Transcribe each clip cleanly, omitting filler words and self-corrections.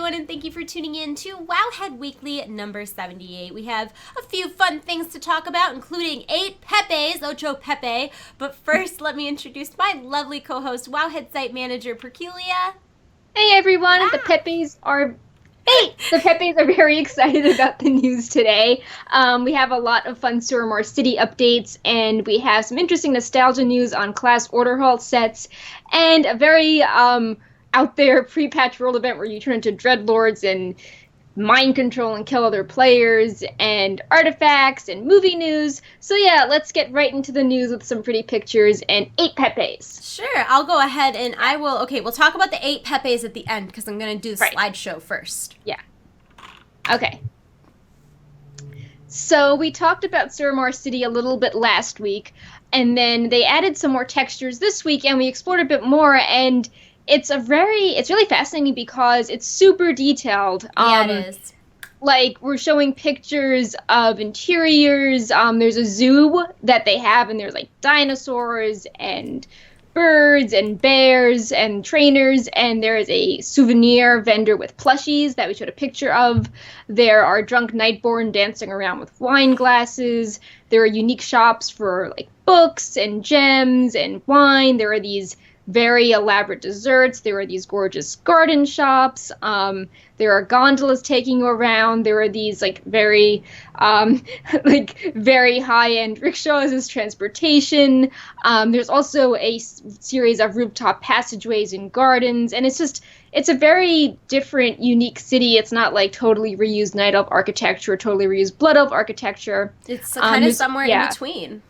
everyone, and thank you for tuning in to Wowhead Weekly number 78. We have a few fun things to talk about, including 8 PEPES, Ocho Pepe. But first, let me introduce my lovely co-host, Wowhead Site Manager, Perculia. Hey everyone, the Pepes are very excited about the news today. We have a lot of fun Suramar City updates, and we have some interesting nostalgia news on Class Order Hall sets, and a very out there pre-patch world event where you turn into dreadlords and mind control and kill other players, and artifacts and movie news. So yeah, let's get right into the news with some pretty pictures and 8 Pepes. Sure, I'll go ahead and we'll talk about the 8 Pepes at the end because I'm going to do the slideshow first. Yeah. Okay. So we talked about Suramar City a little bit last week, and then they added some more textures this week, and we explored a bit more, and it's really fascinating because it's super detailed. Yeah, it is. Like, we're showing pictures of interiors. There's a zoo that they have, and there's, like, dinosaurs and birds and bears and trainers, and there is a souvenir vendor with plushies that we showed a picture of. There are drunk Nightborn dancing around with wine glasses. There are unique shops for, like, books and gems and wine. There are these very elaborate desserts. There are these gorgeous garden shops. There are gondolas taking you around. There are these like very very high-end rickshaws as transportation. There's also a series of rooftop passageways and gardens, and it's a very different, unique city. It's not like totally reused Night Elf architecture, totally reused Blood Elf architecture. It's kind of somewhere in between.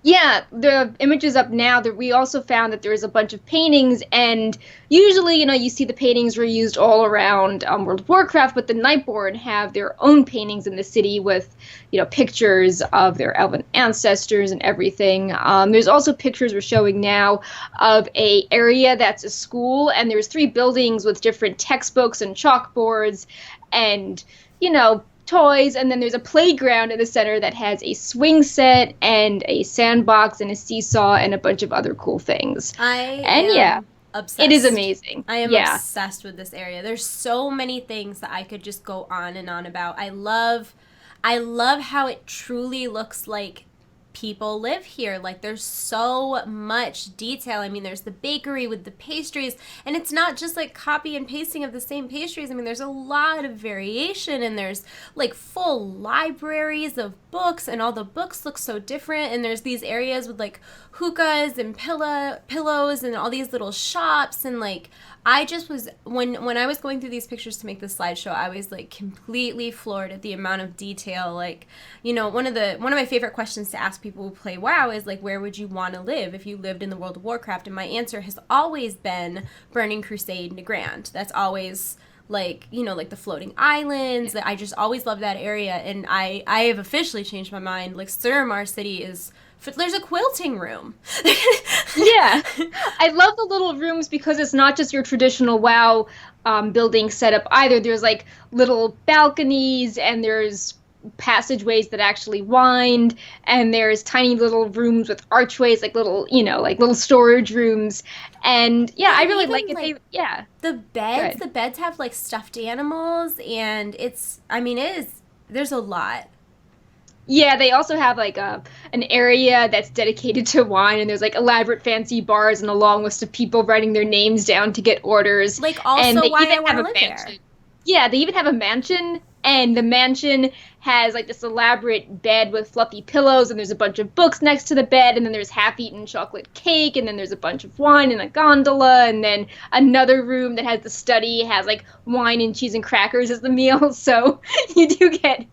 Yeah, the images up now, that we also found that there's a bunch of paintings, and usually, you see the paintings reused all around World of Warcraft, but the Nightborn have their own paintings in the city with, pictures of their elven ancestors and everything. There's also pictures we're showing now of a area that's a school, and there's 3 buildings with different textbooks and chalkboards and, toys, and then there's a playground in the center that has a swing set and a sandbox and a seesaw and a bunch of other cool things. Obsessed. It is amazing. I am obsessed with this area. There's so many things that I could just go on and on about. I love how it truly looks like people live here. Like, there's so much detail. I mean, there's the bakery with the pastries, and it's not just like copy and pasting of the same pastries. I mean, there's a lot of variation, and there's like full libraries of books, and all the books look so different, and there's these areas with like hookahs and pillows and all these little shops, and like I just was when I was going through these pictures to make this slideshow, I was like completely floored at the amount of detail. Like, one of my favorite questions to ask people who play WoW is like, where would you want to live if you lived in the world of Warcraft? And my answer has always been Burning Crusade, Nagrand. That's always like, like the floating islands. I just always love that area, and I have officially changed my mind. Like, Suramar City is. There's a quilting room. Yeah. I love the little rooms because it's not just your traditional WoW building setup either. There's like little balconies, and there's passageways that actually wind, and there's tiny little rooms with archways, like little, like little storage rooms. And yeah, I really like it. The beds have like stuffed animals, and there's a lot. Yeah, they also have like an area that's dedicated to wine, and there's like elaborate fancy bars and a long list of people writing their names down to get orders. Like, also why I want to live there. Yeah, they even have a mansion, and the mansion has like this elaborate bed with fluffy pillows, and there's a bunch of books next to the bed, and then there's half-eaten chocolate cake, and then there's a bunch of wine in a gondola, and then another room that has the study has like wine and cheese and crackers as the meal. So you do get.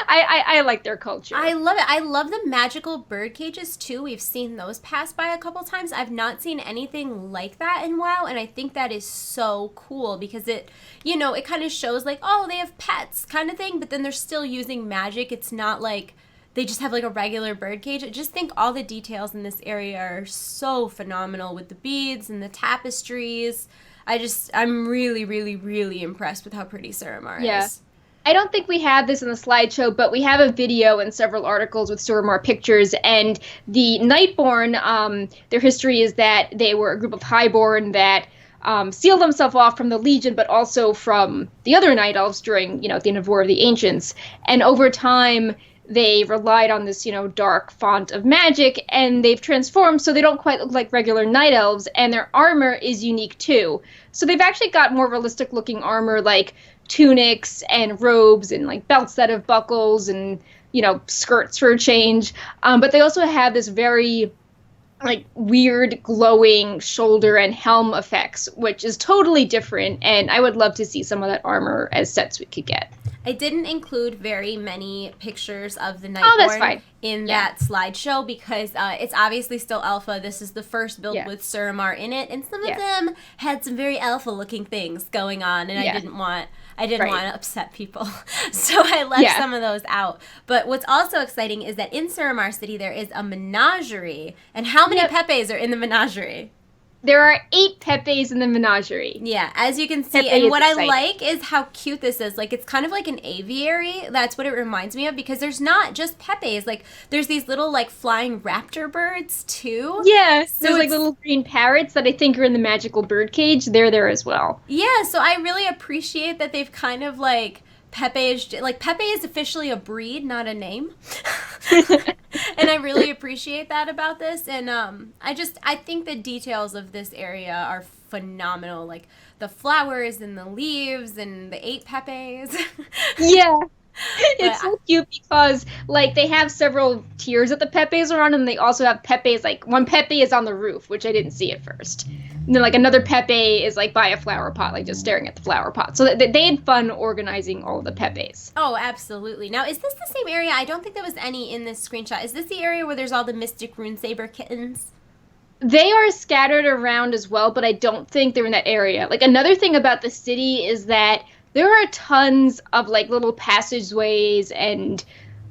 I like their culture. I love it. I love the magical bird cages too. We've seen those pass by a couple times. I've not seen anything like that in WoW, and I think that is so cool because it kind of shows like, oh, they have pets kind of thing, but then they're still using magic. It's not like they just have like a regular bird cage. I just think all the details in this area are so phenomenal with the beads and the tapestries. I'm really, really, really impressed with how pretty Suramar is. I don't think we have this in the slideshow, but we have a video and several articles with Suramar pictures. And the Nightborn, their history is that they were a group of Highborn that seal themselves off from the Legion, but also from the other Night Elves during, the end of War of the Ancients. And over time, they relied on this, dark font of magic, and they've transformed so they don't quite look like regular Night Elves, and their armor is unique too. So they've actually got more realistic looking armor, like tunics and robes and like belts that have buckles and, skirts for a change. But they also have this very like weird glowing shoulder and helm effects, which is totally different, and I would love to see some of that armor as sets we could get. I didn't include very many pictures of the That's Nightborn fine. in that slideshow because it's obviously still alpha. This is the first build with Suramar in it, and some of them had some very alpha looking things going on, and I didn't want to upset people. So I left some of those out. But what's also exciting is that in Suramar City there is a menagerie. And how many Pepes are in the menagerie? There are 8 Pepes in the menagerie. Yeah, as you can see. And what I like is how cute this is. Like, it's kind of like an aviary. That's what it reminds me of, because there's not just Pepes. Like, there's these little, like, flying raptor birds, too. Yeah, so there's, like, little green parrots that I think are in the magical birdcage. They're there as well. Yeah, so I really appreciate that they've kind of, like, Pepe is officially a breed, not a name. And I really appreciate that about this. And I think the details of this area are phenomenal. Like the flowers and the leaves and the 8 Pepes. Yeah. It's so cute because, like, they have several tiers that the Pepes are on, and they also have Pepes, like, one Pepe is on the roof, which I didn't see at first. And then, like, another Pepe is, like, by a flower pot, like, just staring at the flower pot. So they had fun organizing all of the Pepes. Oh, absolutely. Now, is this the same area? I don't think there was any in this screenshot. Is this the area where there's all the Mystic Runesaber kittens? They are scattered around as well, but I don't think they're in that area. Like, another thing about the city is that there are tons of, like, little passageways and,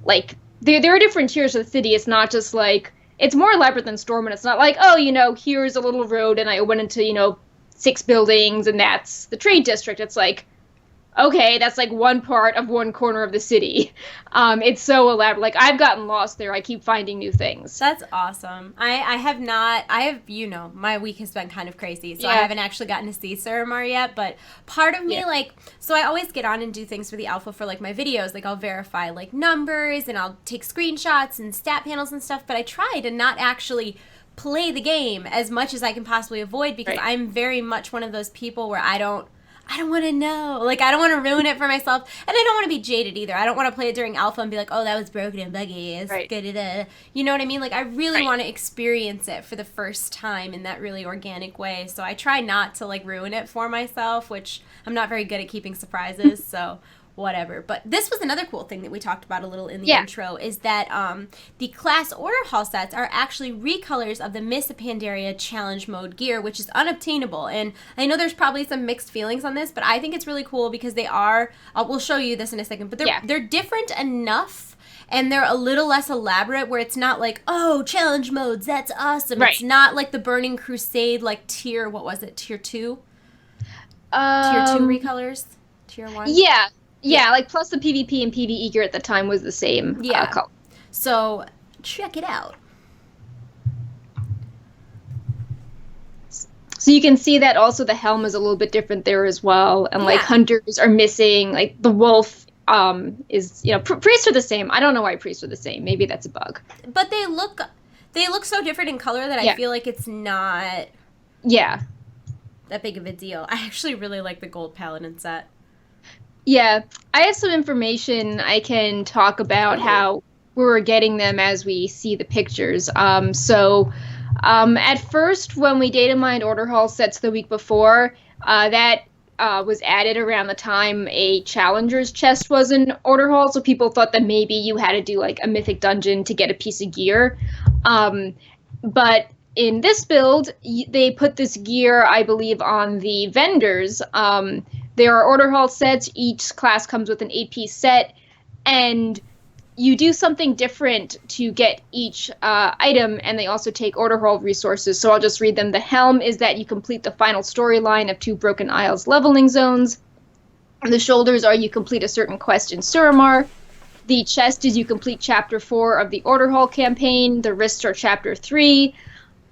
like, there are different tiers of the city. It's not just, like, it's more elaborate than Storm, and it's not like, oh, here's a little road and I went into, 6 buildings and that's the trade district. It's like, okay, that's, like, one part of one corner of the city. It's so elaborate. Like, I've gotten lost there. I keep finding new things. That's awesome. My week has been kind of crazy, so I haven't actually gotten to see Suramar yet, but part of me, so I always get on and do things for the alpha for, like, my videos. Like, I'll verify, like, numbers, and I'll take screenshots and stat panels and stuff, but I try to not actually play the game as much as I can possibly avoid, because I'm very much one of those people where I don't want to know. Like, I don't want to ruin it for myself. And I don't want to be jaded either. I don't want to play it during alpha and be like, oh, that was broken and buggy. It's good. You know what I mean? Like, I really want to experience it for the first time in that really organic way. So I try not to, like, ruin it for myself, which I'm not very good at keeping surprises. So whatever. But this was another cool thing that we talked about a little in the intro, is that the class order hall sets are actually recolors of the Miss Pandaria challenge mode gear, which is unobtainable. And I know there's probably some mixed feelings on this, but I think it's really cool because they are, we'll show you this in a second, but they're different enough, and they're a little less elaborate, where it's not like, oh, challenge modes, that's awesome. It's not like the Burning Crusade, like tier, what was it, tier 2? Tier 2 recolors? Tier 1? Yeah, like, plus the PvP and PvE gear at the time was the same color. So, check it out. So you can see that also the helm is a little bit different there as well. And, like, hunters are missing. Like, the wolf is, priests are the same. I don't know why priests are the same. Maybe that's a bug. But they look so different in color that I feel like it's not that big of a deal. I actually really like the gold paladin set. Yeah, I have some information I can talk about how we were getting them as we see the pictures. At first, when we data mined order hall sets the week before, that was added around the time a challenger's chest was in order hall, so people thought that maybe you had to do, like, a mythic dungeon to get a piece of gear. But in this build, they put this gear, I believe, on the vendors. There are order hall sets. Each class comes with an 8-piece set, and you do something different to get each item, and they also take order hall resources, so I'll just read them. The helm is that you complete the final storyline of 2 Broken Isles leveling zones. The shoulders are you complete a certain quest in Suramar. The chest is you complete Chapter 4 of the order hall campaign. The wrists are Chapter 3.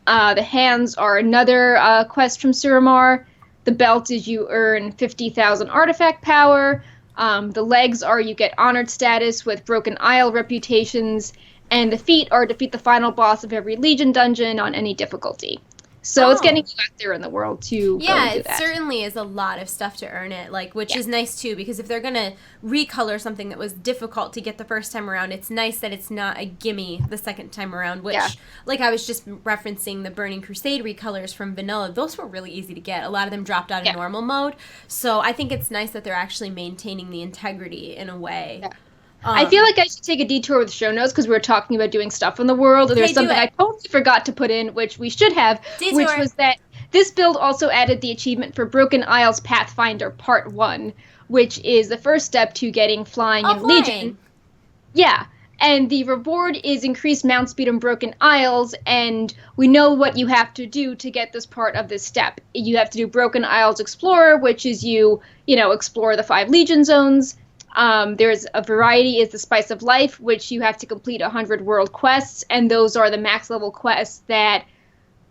The hands are another quest from Suramar. The belt is you earn 50,000 artifact power. The legs are you get honored status with Broken Isle reputations. And the feet are defeat the final boss of every Legion dungeon on any difficulty. So it's getting Oh. you out there in the world to go Yeah, and do it that. certainly is a lot of stuff to earn it, like which Yeah. is nice too because if they're going to recolor something that was difficult to get the first time around, it's nice that it's not a gimme the second time around, which Yeah. like I was just referencing the Burning Crusade recolors from vanilla. Those were really easy to get. A lot of them dropped out of Yeah. normal mode. So I think it's nice that they're actually maintaining the integrity in a way. Yeah. I feel like I should take a detour with show notes because we were talking about doing stuff in the world. And Okay, there's do something it. I totally forgot to put in, which we should have, Detour. which was that this build also added the achievement for Broken Isles Pathfinder Part 1, which is the first step to getting flying in flying. Legion. Yeah. And the reward is increased mount speed on Broken Isles, and we know what you have to do to get this part of this step. You have to do Broken Isles Explorer, which is explore the 5 Legion zones. There's a variety is the Spice of Life, which you have to complete 100 world quests, and those are the max level quests that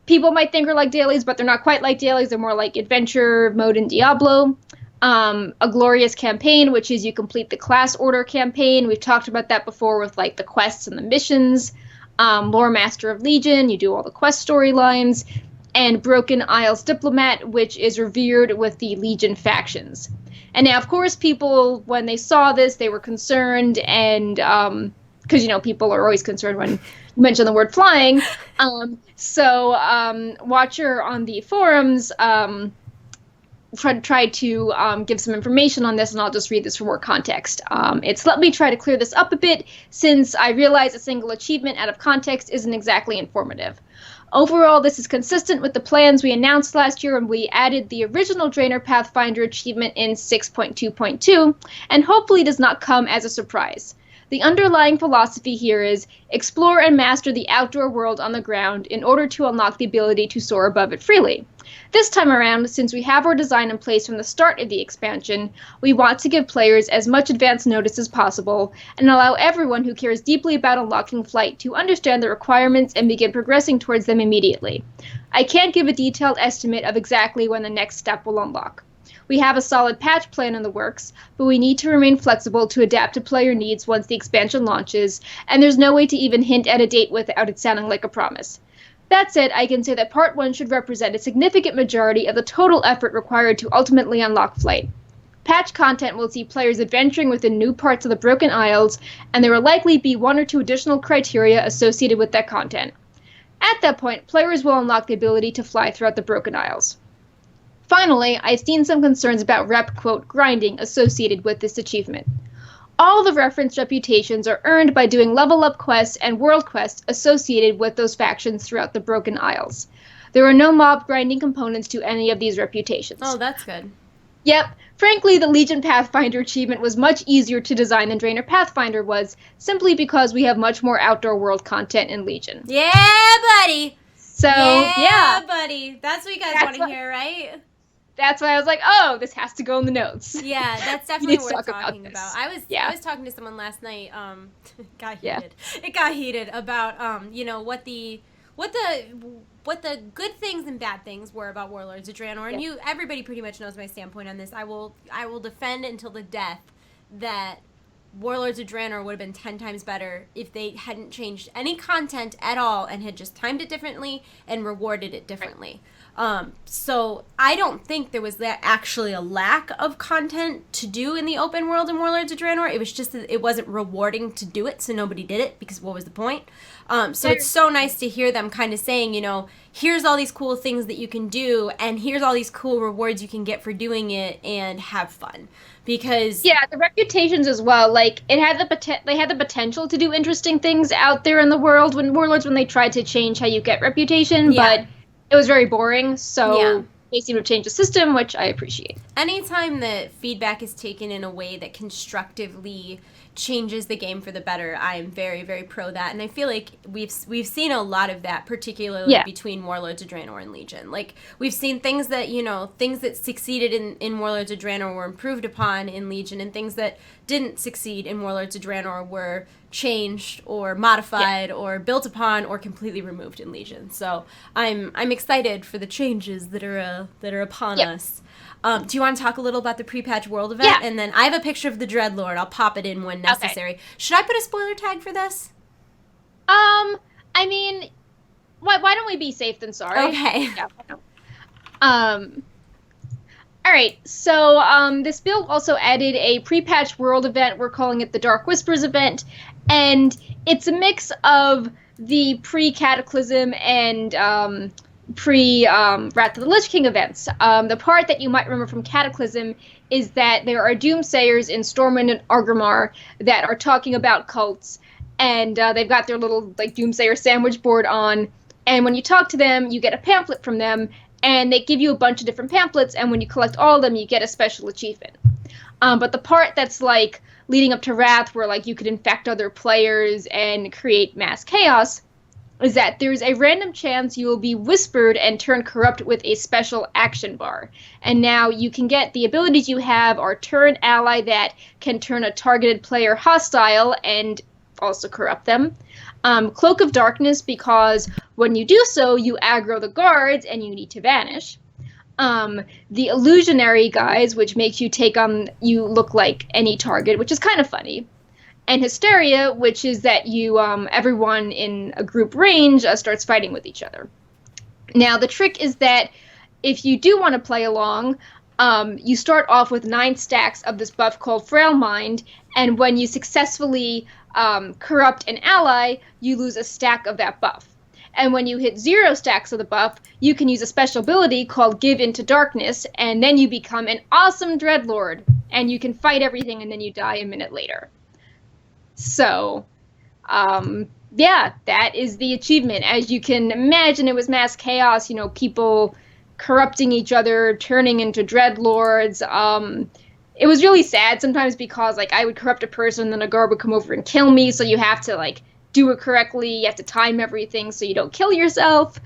people might think are like dailies, but they're not quite like dailies. They're more like adventure mode in Diablo. A Glorious Campaign, which is you complete the class order campaign. We've talked about that before with like the quests and the missions. Lore Master of Legion, you do all the quest storylines. And Broken Isles Diplomat, which is revered with the Legion factions. And now, of course, people, when they saw this, they were concerned, and because, people are always concerned when you mention the word flying. So Watcher on the forums tried to give some information on this, and I'll just read this for more context. Let me try to clear this up a bit, since I realize a single achievement out of context isn't exactly informative. Overall, this is consistent with the plans we announced last year when we added the original Draenor Pathfinder achievement in 6.2.2, and hopefully does not come as a surprise. The underlying philosophy here is explore and master the outdoor world on the ground in order to unlock the ability to soar above it freely. This time around, since we have our design in place from the start of the expansion, we want to give players as much advance notice as possible and allow everyone who cares deeply about unlocking flight to understand the requirements and begin progressing towards them immediately. I can't give a detailed estimate of exactly when the next step will unlock. We have a solid patch plan in the works, but we need to remain flexible to adapt to player needs once the expansion launches, and there's no way to even hint at a date without it sounding like a promise. That said, I can say that Part 1 should represent a significant majority of the total effort required to ultimately unlock flight. Patch content will see players adventuring within new parts of the Broken Isles, and there will likely be 1 or 2 additional criteria associated with that content. At that point, players will unlock the ability to fly throughout the Broken Isles. Finally, I've seen some concerns about rep, quote, grinding associated with this achievement. All the referenced reputations are earned by doing level up quests and world quests associated with those factions throughout the Broken Isles. There are no mob grinding components to any of these reputations. Oh, that's good. Yep. Frankly, the Legion Pathfinder achievement was much easier to design than Draenor Pathfinder was, simply because we have much more outdoor world content in Legion. Yeah, buddy! So, yeah. Buddy! That's what you guys want to hear, right? That's why I was like, oh, this has to go in the notes. Yeah, that's definitely worth talk talking about. I was talking to someone last night. It got heated. Yeah. It got heated about what the good things and bad things were about Warlords of Draenor, and everybody pretty much knows my standpoint on this. I will defend until the death that Warlords of Draenor would have been 10 times better if they hadn't changed any content at all and had just timed it differently and rewarded it differently. So I don't think there was actually a lack of content to do in the open world in Warlords of Draenor. It was just that it wasn't rewarding to do it, so nobody did it, because what was the point? So it's so nice to hear them kind of saying, here's all these cool things that you can do, and here's all these cool rewards you can get for doing it, and have fun. Because the reputations as well, like they had the potential to do interesting things out there in the world when they tried to change how you get reputation, but it was very boring, so they seem to change the system, which I appreciate. Anytime that feedback is taken in a way that constructively changes the game for the better, I'm very, very pro that. And I feel like we've seen a lot of that, particularly between Warlords of Draenor and Legion. Like, we've seen things that, things that succeeded in Warlords of Draenor were improved upon in Legion, and things that didn't succeed in Warlords of Draenor were changed or modified or built upon or completely removed in Legion. So I'm excited for the changes that are upon us. Do you want to talk a little about the pre-patch world event? Yeah. And then I have a picture of the Dreadlord. I'll pop it in when necessary. Okay. Should I put a spoiler tag for this? I mean, why don't we be safe than sorry? Okay. Yeah. All right. So this build also added a pre-patch world event. We're calling it the Dark Whispers event, and it's a mix of the pre-Cataclysm and Wrath of the Lich King events. The part that you might remember from Cataclysm is that there are doomsayers in Stormwind and Orgrimmar that are talking about cults, and they've got their little doomsayer sandwich board on, and when you talk to them, you get a pamphlet from them, and they give you a bunch of different pamphlets, and when you collect all of them, you get a special achievement. But the part that's leading up to Wrath, where you could infect other players and create mass chaos, is that there's a random chance you will be whispered and turn corrupt with a special action bar. And now you can get the abilities you have are turn ally that can turn a targeted player hostile and also corrupt them. Cloak of Darkness, because when you do so, you aggro the guards and you need to vanish. The Illusionary Guise, which makes you look like any target, which is kind of funny. And Hysteria, which is that you everyone in a group range starts fighting with each other. Now, the trick is that if you do want to play along, you start off with 9 stacks of this buff called Frail Mind, and when you successfully corrupt an ally, you lose a stack of that buff. And when you hit 0 stacks of the buff, you can use a special ability called Give Into Darkness, and then you become an awesome Dreadlord, and you can fight everything, and then you die a minute later. So, that is the achievement. As you can imagine, it was mass chaos, people corrupting each other, turning into dreadlords. It was really sad sometimes because, I would corrupt a person, then a guard would come over and kill me, so you have to, do it correctly. You have to time everything so you don't kill yourself.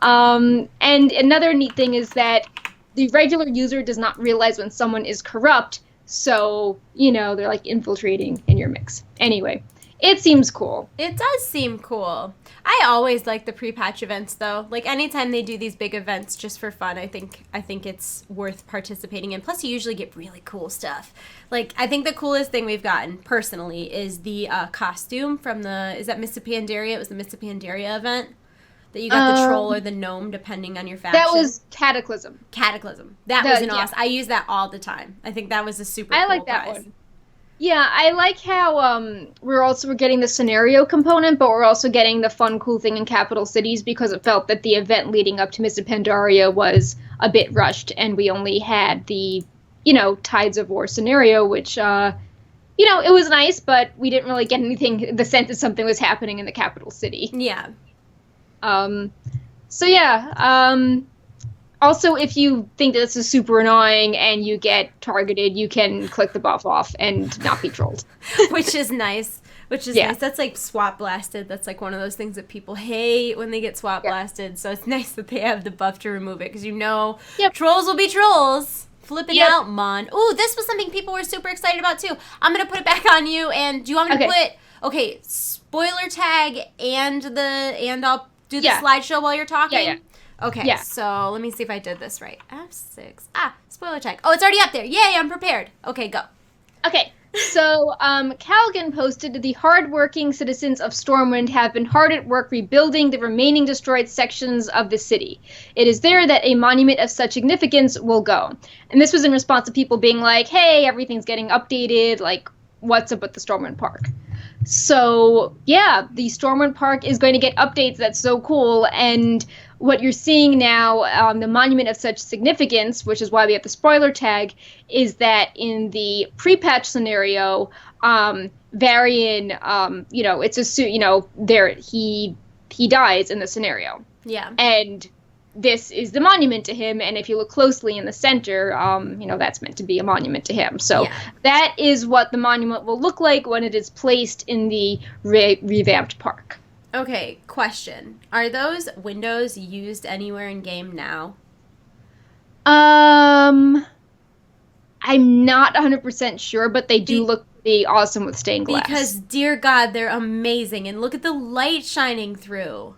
And another neat thing is that the regular user does not realize when someone is corrupt, so, they're infiltrating in your mix. Anyway, it seems cool. It does seem cool. I always like the pre-patch events, though. Anytime they do these big events just for fun, I think it's worth participating in. Plus, you usually get really cool stuff. I think the coolest thing we've gotten, personally, is the costume from is that Mists of Pandaria? It was the Mists of Pandaria event. That you got the troll or the gnome, depending on your faction. That was Cataclysm. That was an awesome. I use that all the time. I think that was a super cool I like that prize. one. Yeah, I like how we're getting the scenario component, but we're also getting the fun, cool thing in capital cities because it felt that the event leading up to Mists of Pandaria was a bit rushed, and we only had the, Tides of War scenario, which, it was nice, but we didn't really get anything, the sense that something was happening in the capital city. Yeah. Also, if you think that this is super annoying and you get targeted, you can click the buff off and not be trolled. Which is nice. Nice. That's swap blasted. That's one of those things that people hate when they get swap blasted. So it's nice that they have the buff to remove it because trolls will be trolls. Flipping out, mon. Ooh, this was something people were super excited about too. I'm going to put it back on you, and do you want me to put spoiler tag and I'll do the slideshow while you're talking? Yeah. Okay, so let me see if I did this right. F6. Spoiler tag. Oh, it's already up there. Yay, I'm prepared. Okay, go. Okay, so Calgan posted, the hard-working citizens of Stormwind have been hard at work rebuilding the remaining destroyed sections of the city. It is there that a monument of such significance will go. And this was in response to people being like, hey, everything's getting updated, what's up with the Stormwind Park? So, the Stormwind Park is going to get updates. That's so cool. And what you're seeing now, the monument of such significance, which is why we have the spoiler tag, is that in the pre-patch scenario, Varian, it's he dies in the scenario. Yeah. And this is the monument to him, and if you look closely in the center, that's meant to be a monument to him. So Yeah. that is what the monument will look like when it is placed in the revamped park. Okay, question. Are those windows used anywhere in game now? I'm not 100% sure, but they do Be- look pretty awesome with stained glass. because, dear God, they're amazing. And look at the light shining through.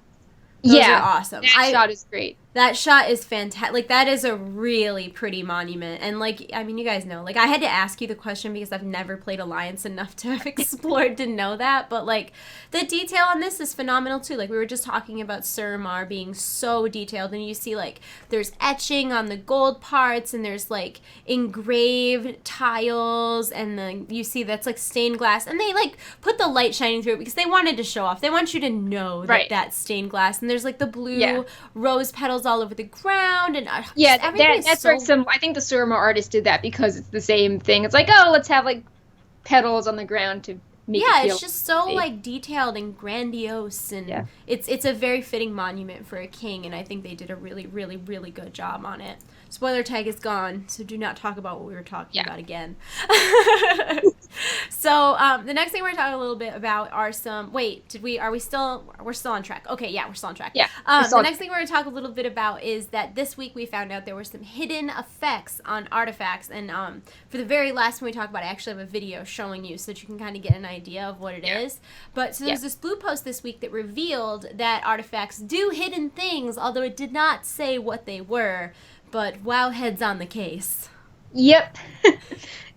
Those are Yeah, awesome. that shot is great. That shot is fantastic. Like, that is a really pretty monument. And, like, I mean, you guys know. Like, I had to ask you the question because I've never played Alliance enough to have explored to know that. But, like, the detail on this is phenomenal, too. Like, we were just talking about Suramar being so detailed. And you see, like, there's etching on the gold parts. And there's, like, engraved tiles. And then you see that's, like, stained glass. And they, like, put the light shining through it because they wanted to show off. They want you to know that that's stained glass. And there's, like, the blue rose petals all over the ground, and that's where I think the Surma artist did that because it's the same thing. It's like, oh, let's have like petals on the ground to make it feel it's just so like detailed and grandiose, and it's a very fitting monument for a king, and I think they did a really, really, really good job on it. Spoiler tag is gone, so do not talk about what we were talking about again. So the next thing we're talking a little bit about are some. Wait, we're still on track? Okay, yeah, we're still on track. Yeah. The next thing we're going to talk a little bit about is that this week we found out there were some hidden effects on artifacts, and for the very last one we talked about, I actually have a video showing you so that you can kind of get an idea of what it is. But so there's this blue post this week that revealed that artifacts do hidden things, although it did not say what they were. But Wowhead's on the case. Yep.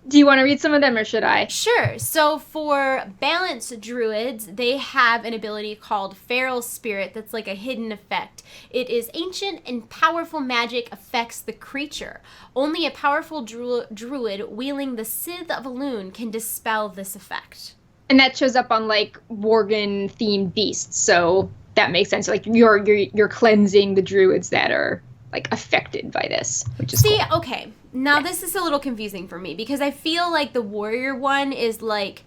Do you want to read some of them, or should I? Sure. So for balance druids, they have an ability called Feral Spirit that's like a hidden effect. It is ancient and powerful magic affects the creature. Only a powerful druid wielding the Scythe of Elune can dispel this effect. And that shows up on like Worgen-themed beasts, so that makes sense. Like you're cleansing the druids that are like affected by this, which is cool. Okay. Now this is a little confusing for me because I feel like the warrior one is like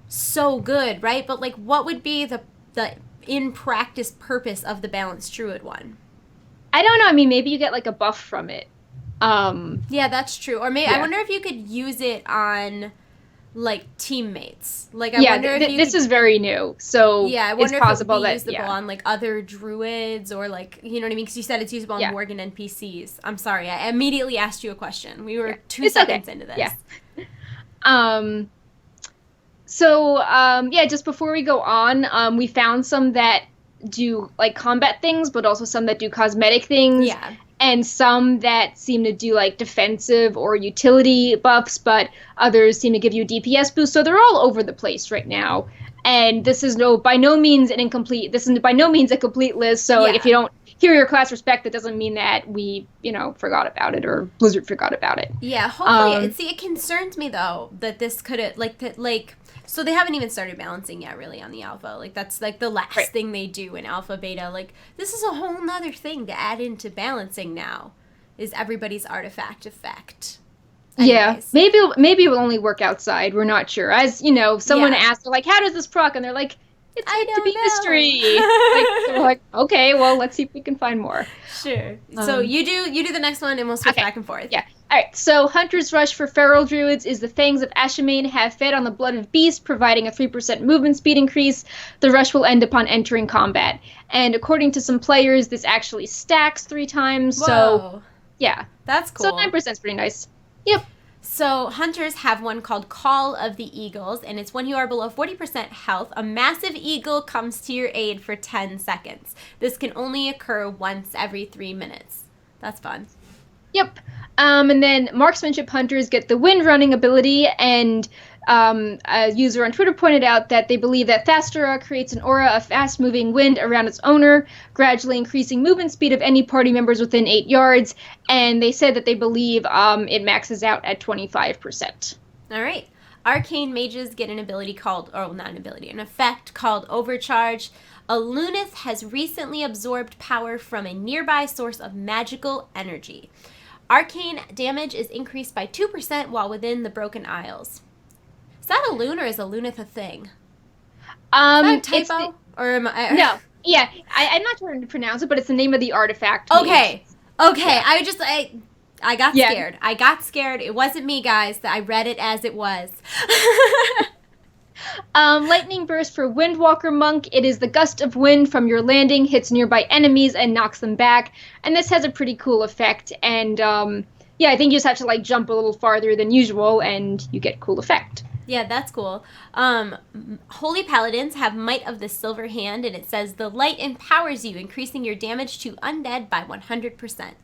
so good, right? But like what would be the in practice purpose of the balanced druid one? I don't know. I mean, maybe you get like a buff from it. Yeah, that's true. Or maybe I wonder if you could use it on like teammates. Like I wonder if this is very new, so I wonder it's possible if it would be that usable on like other druids or like, you know what I mean? Because you said it's usable on Worgen NPCs. I'm sorry, I immediately asked you a question. We were 2 seconds into this. Just before we go on, we found some that do like combat things, but also some that do cosmetic things. Yeah. And some that seem to do like defensive or utility buffs, but others seem to give you a DPS boost. So they're all over the place right now. And this is by no means a complete list. So if you don't hear your class respect, that doesn't mean that we, forgot about it or Blizzard forgot about it. Yeah, hopefully. It concerns me though that this could so they haven't even started balancing yet, really, on the alpha. Like, that's, like, the last thing they do in alpha, beta. Like, this is a whole nother thing to add into balancing now, is everybody's artifact effect. Anyways. Yeah, maybe it will only work outside. We're not sure. As, someone asked, like, how does this proc? And they're like, it's meant to be mystery. So we're like, okay, well, let's see if we can find more. Sure. So you do the next one, and we'll switch back and forth. Yeah. All right. So Hunter's Rush for Feral Druids is the Fangs of Ashamain have fed on the blood of beast, providing a 3% movement speed increase. The rush will end upon entering combat. And according to some players, this actually stacks 3 times. Whoa. So, yeah. That's cool. So 9% is pretty nice. Yep. So hunters have one called Call of the Eagles, and it's when you are below 40% health, a massive eagle comes to your aid for 10 seconds. This can only occur once every 3 minutes. That's fun. Yep. And then marksmanship hunters get the wind running ability, and a user on Twitter pointed out that they believe that Thastura creates an aura of fast-moving wind around its owner, gradually increasing movement speed of any party members within 8 yards, and they said that they believe it maxes out at 25%. All right. Arcane mages get an ability called, an effect called Overcharge. A Lunith has recently absorbed power from a nearby source of magical energy. Arcane damage is increased by 2% while within the Broken Isles. Is that a loon or is a Lunith a thing? Is that a typo? No. Yeah, I'm not trying to pronounce it, but it's the name of the artifact mage. Okay. Okay. Yeah. I got Yeah. scared. I got scared. It wasn't me, guys. I read it as it was. Lightning Burst for Windwalker Monk. It is the gust of wind from your landing, hits nearby enemies, and knocks them back. And this has a pretty cool effect. And yeah, I think you just have to like jump a little farther than usual, and you get cool effect. Yeah, that's cool. Holy Paladins have Might of the Silver Hand, and it says the light empowers you, increasing your damage to undead by 100%.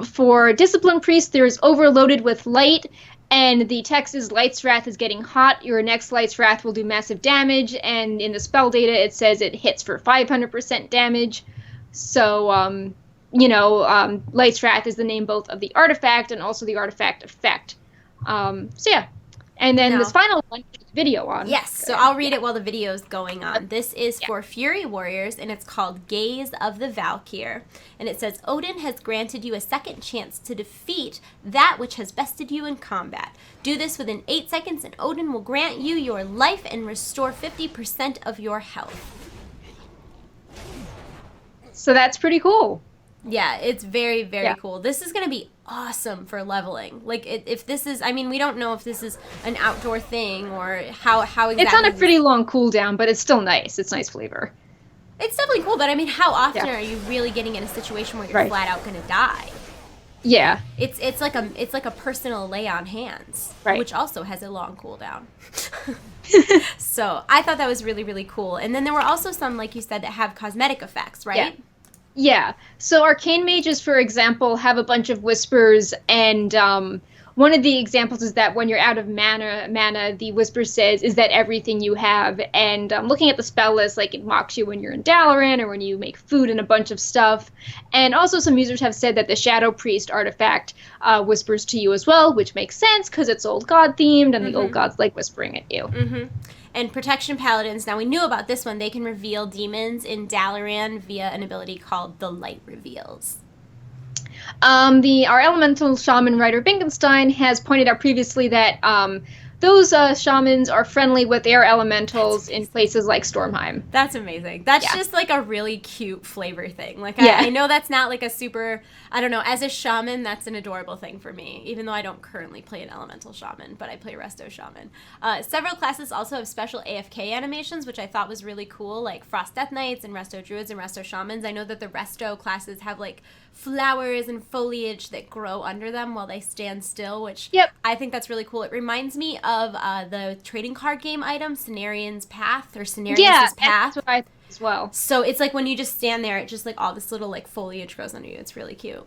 For Discipline Priest, there is Overloaded with Light, and the text is Light's Wrath is getting hot. Your next Light's Wrath will do massive damage, and in the spell data, it says it hits for 500% damage. So, Light's Wrath is the name both of the artifact and also the artifact effect. So yeah. And then this final one, video on. Yes, so I'll read it while the video is going on. This is for Fury Warriors, and it's called Gaze of the Valkyr. And it says, Odin has granted you a second chance to defeat that which has bested you in combat. Do this within 8 seconds, and Odin will grant you your life and restore 50% of your health. So that's pretty cool. Yeah, it's very, very cool. This is going to be awesome for leveling. Like, if this is, I mean, we don't know if this is an outdoor thing or how exactly. It's on a pretty long cooldown, but it's still nice. It's nice flavor. It's definitely cool, but I mean, how often are you really getting in a situation where you're flat out going to die? Yeah. It's like a personal lay on hands, which also has a long cooldown. So I thought that was really, really cool. And then there were also some, like you said, that have cosmetic effects, right? Yeah. So arcane mages, for example, have a bunch of whispers, and one of the examples is that when you're out of mana, the whisper says, "Is that everything you have?" And looking at the spell list, like it mocks you when you're in Dalaran or when you make food and a bunch of stuff. And also some users have said that the Shadow Priest artifact whispers to you as well, which makes sense because it's old god themed, and the old gods like whispering at you. Mm-hmm. And Protection Paladins, now we knew about this one, they can reveal demons in Dalaran via an ability called the Light Reveals. Our elemental shaman writer Binkenstein has pointed out previously that those shamans are friendly with air elementals in places like Stormheim. That's amazing. That's just like a really cute flavor thing. Like I know that's not like a super, I don't know, as a shaman, that's an adorable thing for me, even though I don't currently play an elemental shaman, but I play resto shaman. Several classes also have special AFK animations, which I thought was really cool, like Frost Death Knights and resto druids and resto shamans. I know that the resto classes have like flowers and foliage that grow under them while they stand still, which I think that's really cool. It reminds me of the trading card game item, Cenarian's Path, or Cenarian's Path. That's what I think as well. So it's like when you just stand there, it just like all this little like foliage grows under you. It's really cute.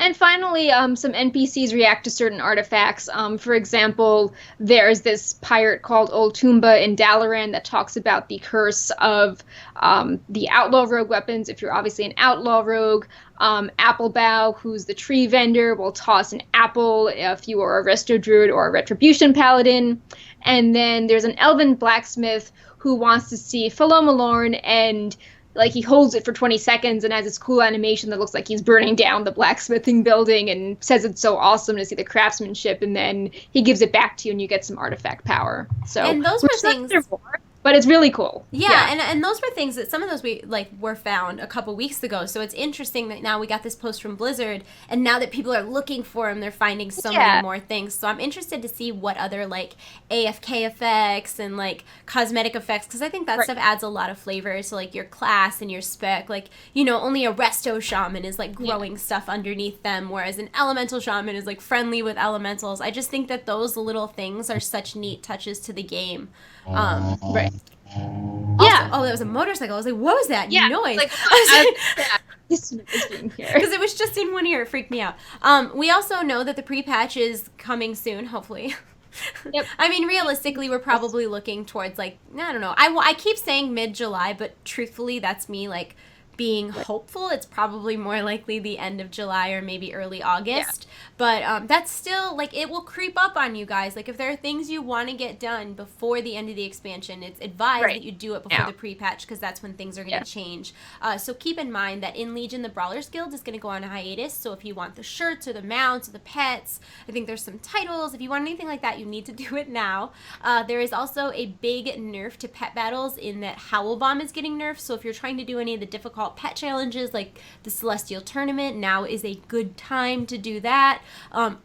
And finally, some NPCs react to certain artifacts. For example, there's this pirate called Old Toomba in Dalaran that talks about the curse of the outlaw rogue weapons. If you're obviously an outlaw rogue, Applebow, who's the tree vendor, will toss an apple if you are a resto druid or a retribution paladin. And then there's an elven blacksmith who wants to see Philomolorn, and like he holds it for 20 seconds and has this cool animation that looks like he's burning down the blacksmithing building and says it's so awesome to see the craftsmanship, and then he gives it back to you and you get some artifact power. So and those were things, but it's really cool. Yeah. And those were things that some of those we like were found a couple weeks ago. So it's interesting that now we got this post from Blizzard, and now that people are looking for them, they're finding so many more things. So I'm interested to see what other like AFK effects and like cosmetic effects, because I think that stuff adds a lot of flavor to like your class and your spec. Like, you know, only a resto shaman is like growing stuff underneath them, whereas an elemental shaman is like friendly with elementals. I just think that those little things are such neat touches to the game. Also, oh, that was a motorcycle. I was like, what was that noise? Like, because it was just in one ear. It freaked me out. We also know that the pre-patch is coming soon, hopefully. I mean, realistically, we're probably looking towards, like, I don't know. I keep saying mid-July, but truthfully, that's me, like, being Right. hopeful, it's probably more likely the end of July or maybe early Yeah. August. But that's still, like, it will creep up on you guys. Like, if there are things you want to get done before the end of the expansion, it's advised that Right. you do it before Now. the pre-patch because that's when things are going Yeah. to change. So keep in mind that in Legion, the Brawlers Guild is going to go on a hiatus. So if you want the shirts or the mounts or the pets, I think there's some titles. If you want anything like that, you need to do it now. There is also a big nerf to pet battles in that Howl Bomb is getting nerfed. So if you're trying to do any of the difficult pet challenges like the Celestial Tournament, now is a good time to do that.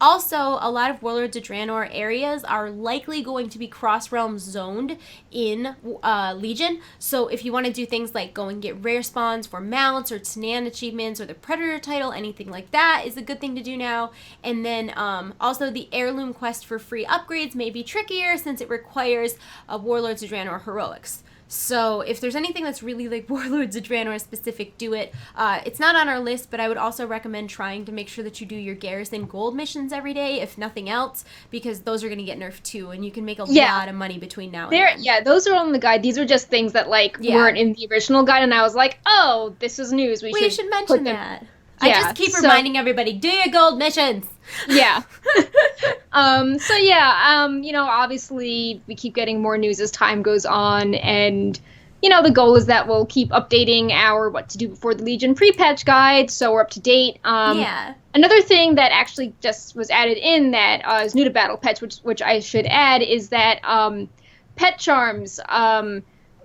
Also, a lot of Warlords of Draenor areas are likely going to be cross-realm zoned in Legion. So if you want to do things like go and get rare spawns for mounts or Tanan achievements or the Predator title, anything like that is a good thing to do now. And then also the Heirloom quest for free upgrades may be trickier since it requires Warlords of Draenor heroics. So if there's anything that's really like Warlords of Draenor specific, do it. It's not on our list, but I would also recommend trying to make sure that you do your Garrison Gold missions every day, if nothing else, because those are going to get nerfed too, and you can make a lot of money between now and then. Yeah, those are on the guide. These are just things that like weren't in the original guide, and I was like, oh, this is news. We should mention that. Yeah, I just keep reminding everybody, do your gold missions. Yeah. Obviously we keep getting more news as time goes on, and the goal is that we'll keep updating our what to do before the Legion pre-patch guide, so we're up to date. Another thing that actually just was added in that is new to Battle Pets, which I should add, is that pet charms,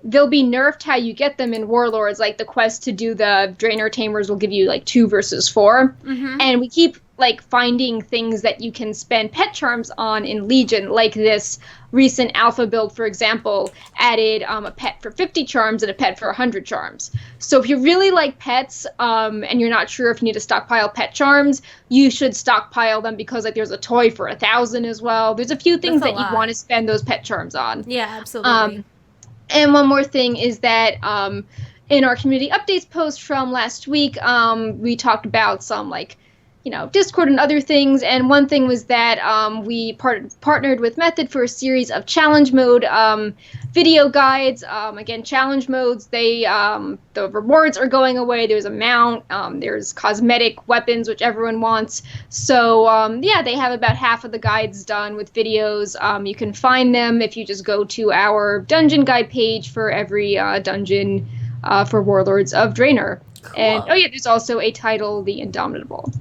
they'll be nerfed how you get them in Warlords. Like the quest to do the Draenor Tamers will give you like 2 versus 4. And we keep like finding things that you can spend pet charms on in Legion, like this recent alpha build, for example, added a pet for 50 charms and a pet for 100 charms. So if you really like pets and you're not sure if you need to stockpile pet charms, you should stockpile them because like there's a toy for 1,000 as well. There's a few things that you want to spend those pet charms on. Yeah, absolutely. And one more thing is that in our community updates post from last week, we talked about some Discord and other things. And one thing was that we partnered with Method for a series of challenge mode video guides. Again, challenge modes, the rewards are going away. There's a mount, there's cosmetic weapons, which everyone wants. So they have about half of the guides done with videos. You can find them if you just go to our dungeon guide page for every dungeon for Warlords of Draenor. Cool. And there's also a title, The Indomitable.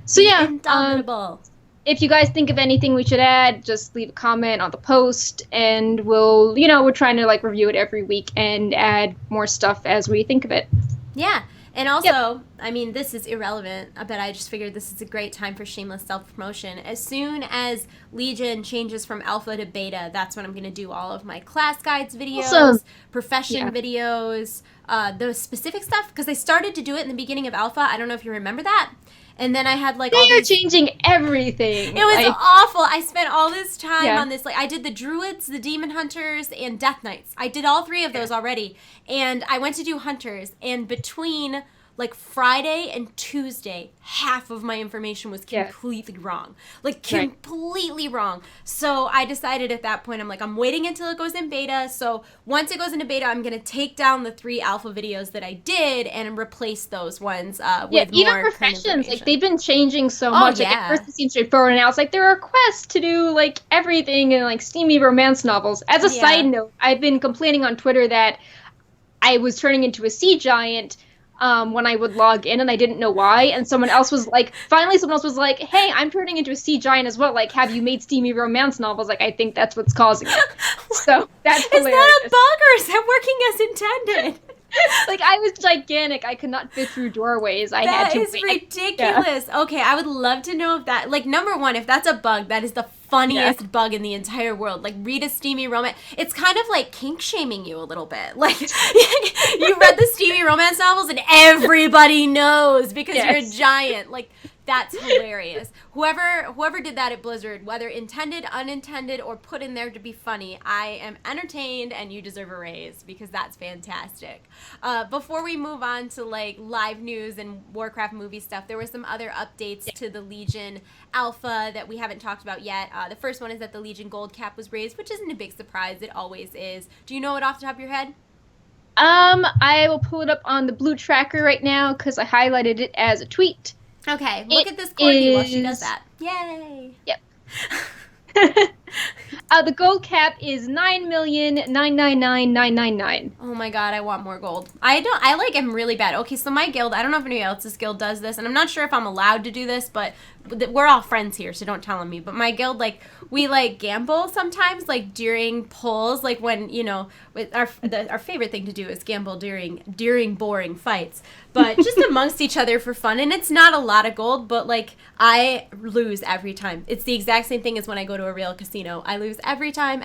So Indomitable. If you guys think of anything we should add, just leave a comment on the post, and we're trying to review it every week and add more stuff as we think of it. Yeah. And also, I mean, this is irrelevant, but I just figured this is a great time for shameless self-promotion. As soon as Legion changes from alpha to beta, that's when I'm going to do all of my class guides videos, profession videos, the specific stuff, because I started to do it in the beginning of alpha. I don't know if you remember that. And then I had They're changing everything. It was awful. I spent all this time on this. I did the Druids, the Demon Hunters, and Death Knights. I did all 3 of those already. And I went to do Hunters. And between Friday and Tuesday, half of my information was completely wrong. Completely wrong. So I decided at that point, I'm waiting until it goes in beta. So once it goes into beta, I'm going to take down the 3 alpha videos that I did and replace those ones with even more professions. They've been changing so much. At first it seems straightforward, and now it's there are quests to do everything in steamy romance novels. As a side note, I've been complaining on Twitter that I was turning into a sea giant when I would log in, and I didn't know why. And someone else was finally someone else was like, hey, I'm turning into a sea giant as well. Have you made steamy romance novels? I think that's what's causing it. So that's hilarious. Is that a bug, or is that working as intended? I was gigantic. I could not fit through doorways. That is ridiculous. Yeah. Okay, I would love to know if that, number one, if that's a bug, that is the funniest bug in the entire world. Read a steamy romance. It's kind of like kink shaming you a little bit. You read the steamy romance novels and everybody knows because you're a giant. That's hilarious. Whoever did that at Blizzard, whether intended, unintended, or put in there to be funny, I am entertained, and you deserve a raise because that's fantastic. Before we move on to live news and Warcraft movie stuff, there were some other updates to the Legion Alpha that we haven't talked about yet. The first one is that the Legion Gold cap was raised, which isn't a big surprise. It always is. Do you know it off the top of your head? I will pull it up on the blue tracker right now because I highlighted it as a tweet. Okay, look at this corgi while she does that. Yay! Yep. The gold cap is 9,999,999. Oh my god, I want more gold. I am really bad. Okay, so my guild, I don't know if anybody else's guild does this, and I'm not sure if I'm allowed to do this, but we're all friends here, so don't tell on me. But my guild, like, we, like, gamble sometimes, like, during polls, like, when, you know, our favorite thing to do is gamble during boring fights. But just amongst each other for fun, and it's not a lot of gold, but, like, I lose every time. It's the exact same thing as when I go to a real casino. I lose every time.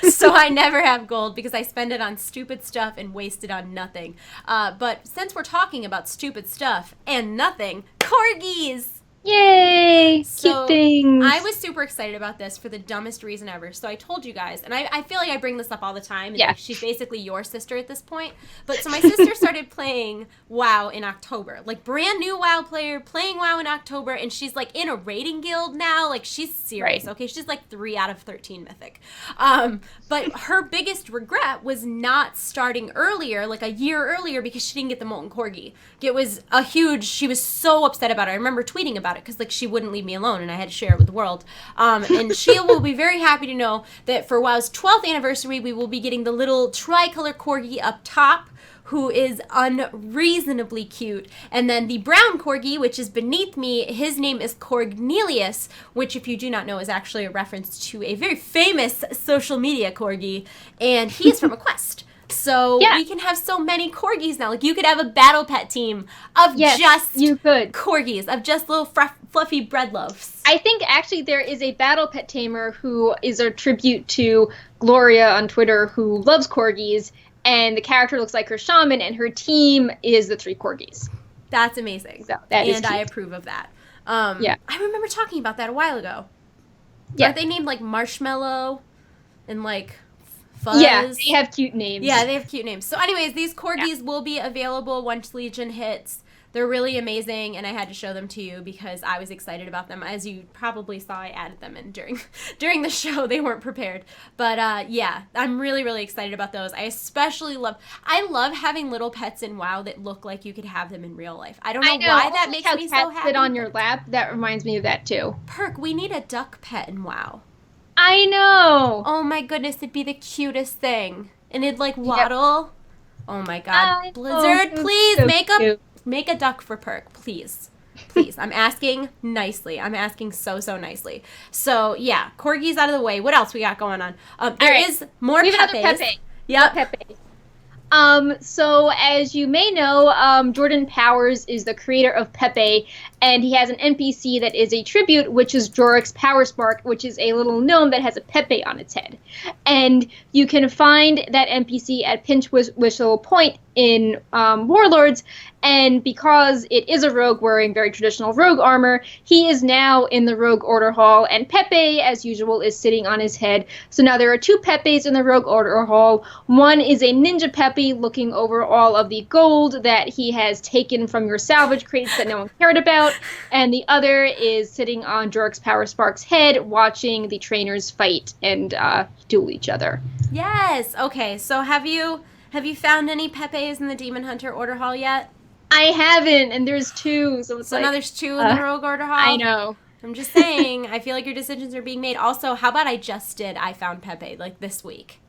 So I never have gold because I spend it on stupid stuff and waste it on nothing. But since we're talking about stupid stuff and nothing, corgis! Yay! So Cute things. I was super excited about this for the dumbest reason ever. So I told you guys, and I feel like I bring this up all the time. And Yeah. like, she's basically your sister at this point. But so my sister started playing WoW in October. Like, brand new WoW player, playing WoW in October. And she's like in a raiding guild now. Like, she's serious, Right. okay? She's like 3 out of 13 mythic. But her biggest regret was not starting earlier, like a year earlier, because she didn't get the Molten Corgi. It was she was so upset about it. I remember tweeting about it because, like, she wouldn't leave me alone and I had to share it with the world. And she will be very happy to know that for WoW's 12th anniversary, we will be getting the little tricolor corgi up top, who is unreasonably cute. And then the brown corgi, which is beneath me, his name is Cornelius, which, if you do not know, is actually a reference to a very famous social media corgi, and he is from a quest. So we can have so many corgis now. Like, you could have a battle pet team of you could. corgis, of just little fluffy bread loaves. I think actually there is a battle pet tamer who is a tribute to Gloria on Twitter who loves corgis, and the character looks like her shaman, and her team is the 3 corgis. That's amazing. So that is and cute. I approve of that. I remember talking about that a while ago. Yeah. Aren't they named like Marshmallow and like Fuzz? Yeah, they have cute names. Yeah, they have cute names. So anyways, these corgis will be available once Legion hits. They're really amazing, and I had to show them to you because I was excited about them. As you probably saw, I added them in during the show. They weren't prepared. But yeah, I'm really, really excited about those. I love having little pets in WoW that look like you could have them in real life. I don't know why that makes me so happy. Sit on your lap. That reminds me of that too. Perk, we need a duck pet in WoW. I know. Oh my goodness, it'd be the cutest thing. And it'd like waddle. Yep. Oh my god. Blizzard, please make a duck for Perk, please. Please. I'm asking nicely. I'm asking so nicely. So yeah, corgis out of the way. What else we got going on? There is more Pepes. Yep. Pepe. So as you may know, Jordan Powers is the creator of Pepe, and he has an NPC that is a tribute, which is Jorik's Power Spark, which is a little gnome that has a Pepe on its head. And you can find that NPC at Pinch Whistle Point in Warlords, and because it is a rogue wearing very traditional rogue armor, he is now in the Rogue Order Hall, and Pepe, as usual, is sitting on his head. So now there are 2 Pepes in the Rogue Order Hall. One is a ninja Pepe looking over all of the gold that he has taken from your salvage crates that no one cared about, and the other is sitting on Jorik's Power Spark's head watching the trainers fight and duel each other. Yes! Okay, so have you found any Pepes in the Demon Hunter Order Hall yet? I haven't, and there's 2, so it's now there's 2 in the Rogue Order Hall? I know. I'm just saying, I feel like your decisions are being made. Also, how about I found Pepe, like, this week?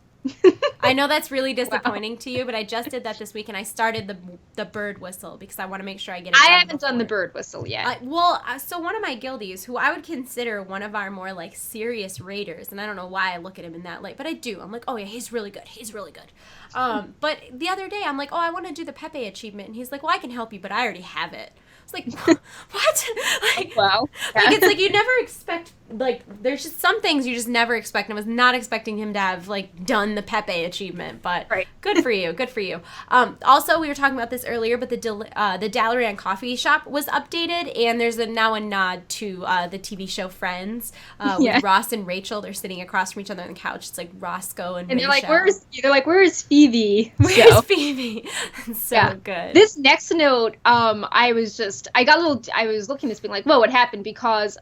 I know that's really disappointing to you, but I just did that this week, and I started the bird whistle because I want to make sure I get it done. I haven't done the bird whistle yet. So one of my guildies, who I would consider one of our more, like, serious raiders, and I don't know why I look at him in that light, but I do. I'm like, oh, yeah, he's really good. He's really good. But the other day, I'm like, oh, I want to do the Pepe achievement, and he's like, well, I can help you, but I already have it. It's like, what? Like, wow. Yeah. Like, it's like you never expect, like, there's just some things you just never expect. And I was not expecting him to have, like, done the Pepe achievement, but good for you. Good for you. Also, we were talking about this earlier, but the Dalaran coffee shop was updated, and there's now a nod to the TV show Friends with Ross and Rachel. They're sitting across from each other on the couch. It's like Roscoe and they're Rachel. like, where's Phoebe? Where's Phoebe? So good. This next note, I was looking at this being like, whoa, what happened? Because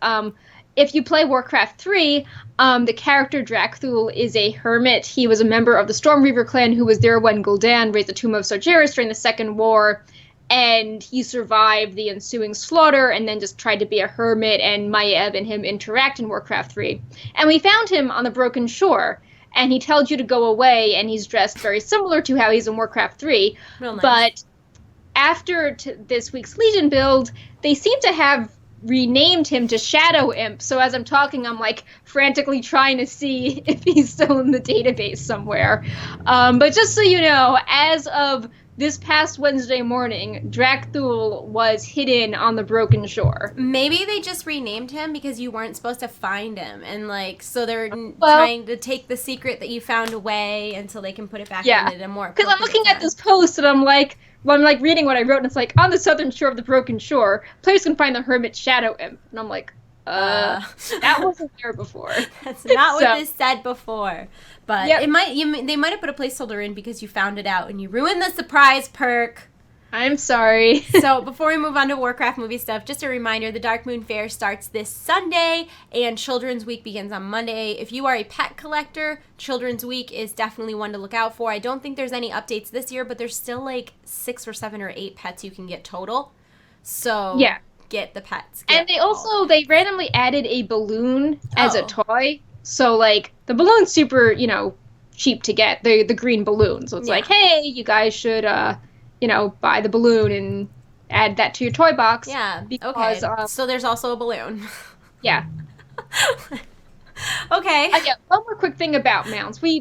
if you play Warcraft 3, the character Drakthul is a hermit. He was a member of the Stormreaver clan who was there when Gul'dan raised the Tomb of Sargeras during the Second War, and he survived the ensuing slaughter and then just tried to be a hermit, and Maiev and him interact in Warcraft 3. And we found him on the Broken Shore, and he tells you to go away, and he's dressed very similar to how he's in Warcraft 3. Real nice. But after this week's Legion build, they seem to have renamed him to Shadow Imp. So as I'm talking, I'm like frantically trying to see if he's still in the database somewhere. But just so you know, as of this past Wednesday morning, Drakthul was hidden on the Broken Shore. Maybe they just renamed him because you weren't supposed to find him, and like so they're trying to take the secret that you found away until they can put it back into the more. Because I'm looking at this post and I'm like reading what I wrote, and it's like, on the southern shore of the Broken Shore, players can find the hermit Shadow Imp, and I'm like, that wasn't there before. That's not what this said before. But they might have put a placeholder in because you found it out and you ruined the surprise perk. I'm sorry. So before we move on to Warcraft movie stuff, just a reminder, the Dark Moon Fair starts this Sunday and Children's Week begins on Monday. If you are a pet collector, Children's Week is definitely one to look out for. I don't think there's any updates this year, but there's still like 6 or 7 or 8 pets you can get total. So get the pets. And they randomly added a balloon as a toy. So like the balloon's super, cheap to get, the green balloon. So it's like, hey, you guys should buy the balloon and add that to your toy box. Yeah. Because, so there's also a balloon. Yeah. Okay. One more quick thing about mounts. There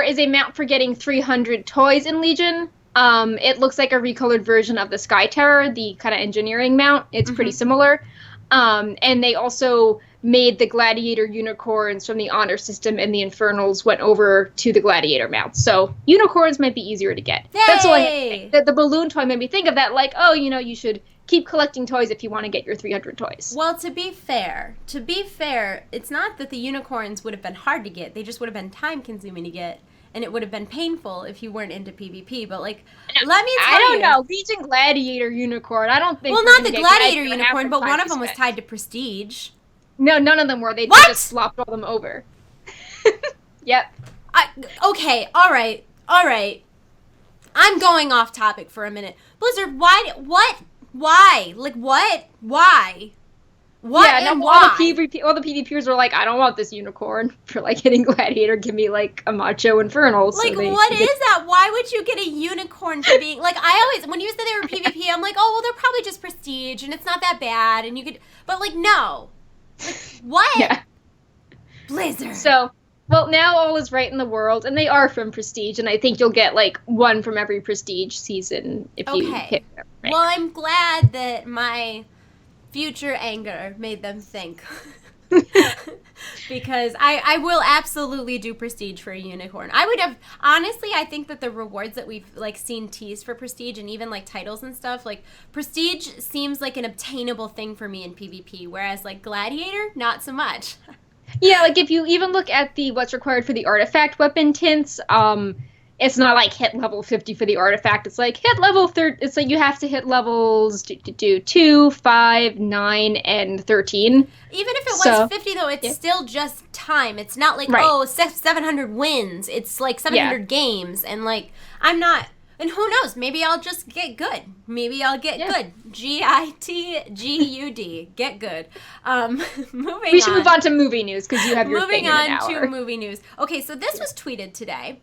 is a mount for getting 300 toys in Legion. It looks like a recolored version of the Sky Terror, the kind of engineering mount. It's pretty similar. And they also made the Gladiator unicorns from the honor system, and the Infernals went over to the Gladiator mounts. So unicorns might be easier to get. Yay! That's all I had to say. The balloon toy made me think of that, like, you should keep collecting toys if you want to get your 300 toys. Well, to be fair, it's not that the unicorns would have been hard to get. They just would have been time-consuming to get. And it would have been painful if you weren't into PvP. But, let me tell you. I don't know. Legion Gladiator unicorn. I don't think. Well, not the Gladiator unicorn, but one of them was tied to Prestige. No, none of them were. They just slopped all them over. Yep. Okay, all right. I'm going off topic for a minute. Blizzard, why? Like, what? Why? What and why? All the PvPers were like, I don't want this unicorn for, hitting Gladiator. Give me, a Macho Infernal. What is that? Why would you get a unicorn for being... I always... When you said they were PvP, I'm like, oh, well, they're probably just Prestige, and it's not that bad, and you could... But, no. What? Yeah. Blizzard. So, now all is right in the world, and they are from Prestige, and I think you'll get, one from every Prestige season if you hit them. Right? Well, I'm glad that my... future anger made them think. Because I will absolutely do Prestige for a unicorn. I would have, honestly, I think that the rewards that we've seen teased for Prestige and even titles and stuff, Prestige seems like an obtainable thing for me in PvP, whereas Gladiator, not so much. Yeah, if you even look at what's required for the artifact weapon tints, it's not hit level 50 for the artifact. It's hit level 30. It's you have to hit levels 2, 5, 9, and 13. Even if it was 50, though, it's still just time. It's not 700 wins. It's 700 games. And I'm not. And who knows? Maybe I'll just get good. Maybe I'll get good. GITGUD. Get good. We should move on to movie news because you have your moving thing in an on hour. to movie news. Okay, so this was tweeted today.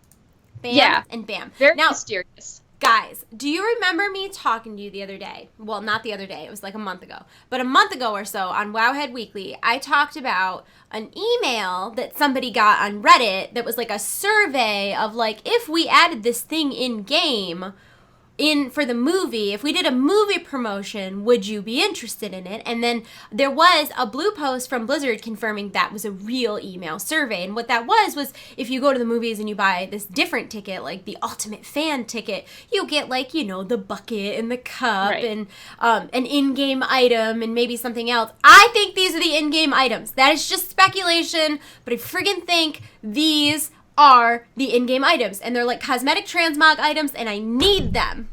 Bam and bam. Very mysterious. Guys, do you remember me talking to you the other day? Well, not the other day. It was a month ago. But a month ago or so on Wowhead Weekly, I talked about an email that somebody got on Reddit that was a survey of if we added this thing in game for the movie, if we did a movie promotion, would you be interested in it? And then there was a blue post from Blizzard confirming that was a real email survey. And what that was if you go to the movies and you buy this different ticket, the ultimate fan ticket, you'll get the bucket and the cup and an in-game item and maybe something else. I think these are the in-game items. That is just speculation, but I friggin' think these are the in-game items, and they're cosmetic transmog items, and I need them.